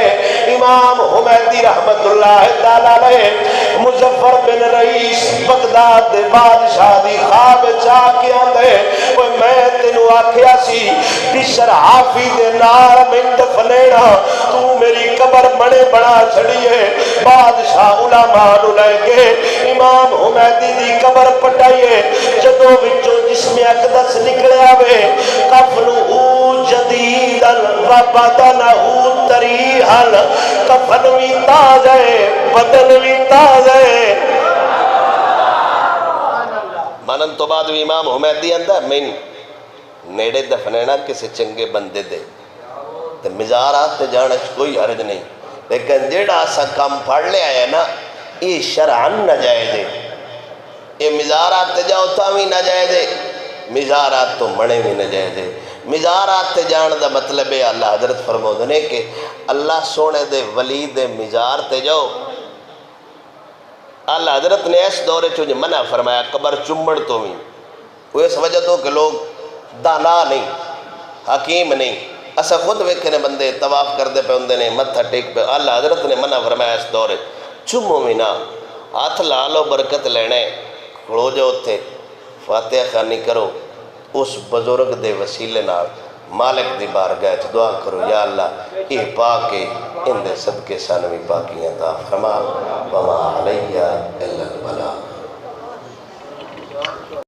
امام حمیدی رحمت اللہ تعالیٰ علیہ مظفر بن رئیس بغداد دے بادشاہ دی خواب چاہ کے آندے وہ میں تینو آکھیا سی بشر حافی دے نار میں دفنینا تو میری قبر بڑے بڑا چھڑیے بادشاہ علامہ نو لے کے امام حمیدی دی قبر پٹائیے جدو وچوں جسم اقدس نکلے آوے کفنہو جدیدن وبدنہو تریحن کفن بھی تازے بدن بھی تازے مانن تو بعد بھی امام حمیدی اندر میں نیڑے دفنینا کسی چنگے بندے دے تو مزارات تے جانا کوئی حرج نہیں لیکن جیڑا سا کام پڑھ لے آیا نا یہ شرعن ناجائز ہے یہ مزارات تے جاؤ تاوی ناجائز ہے مزارات تو مڑے بھی ناجائز ہے مزارات تے جان دا مطلب ہے اللہ حضرت فرمو دنے کہ اللہ سونے دے ولی دے مزار تے جاؤ اللہ حضرت نے اس دورے چونجے منع فرمایا قبر چمڑ تو بھی وہ اس وجہ تو کہ لوگ دانا نہیں حکیم نہیں اسا خود ویکھنے بندے طواف کر دے پہ اندے نے متھا ٹیک پہ اللہ حضرت نے منع فرمایا اس دورے چمو مینا ہاتھ لالو برکت لینے کھڑو جو تھے فاتحہ خانی کرو اس بزرگ دے وسیلے نال مالک دی بارگاہ چ دعا کرو یا اللہ اے پاکے ان دے صدقے سانوی پاکیاں عطا فرما وما علیہ الا البلاغ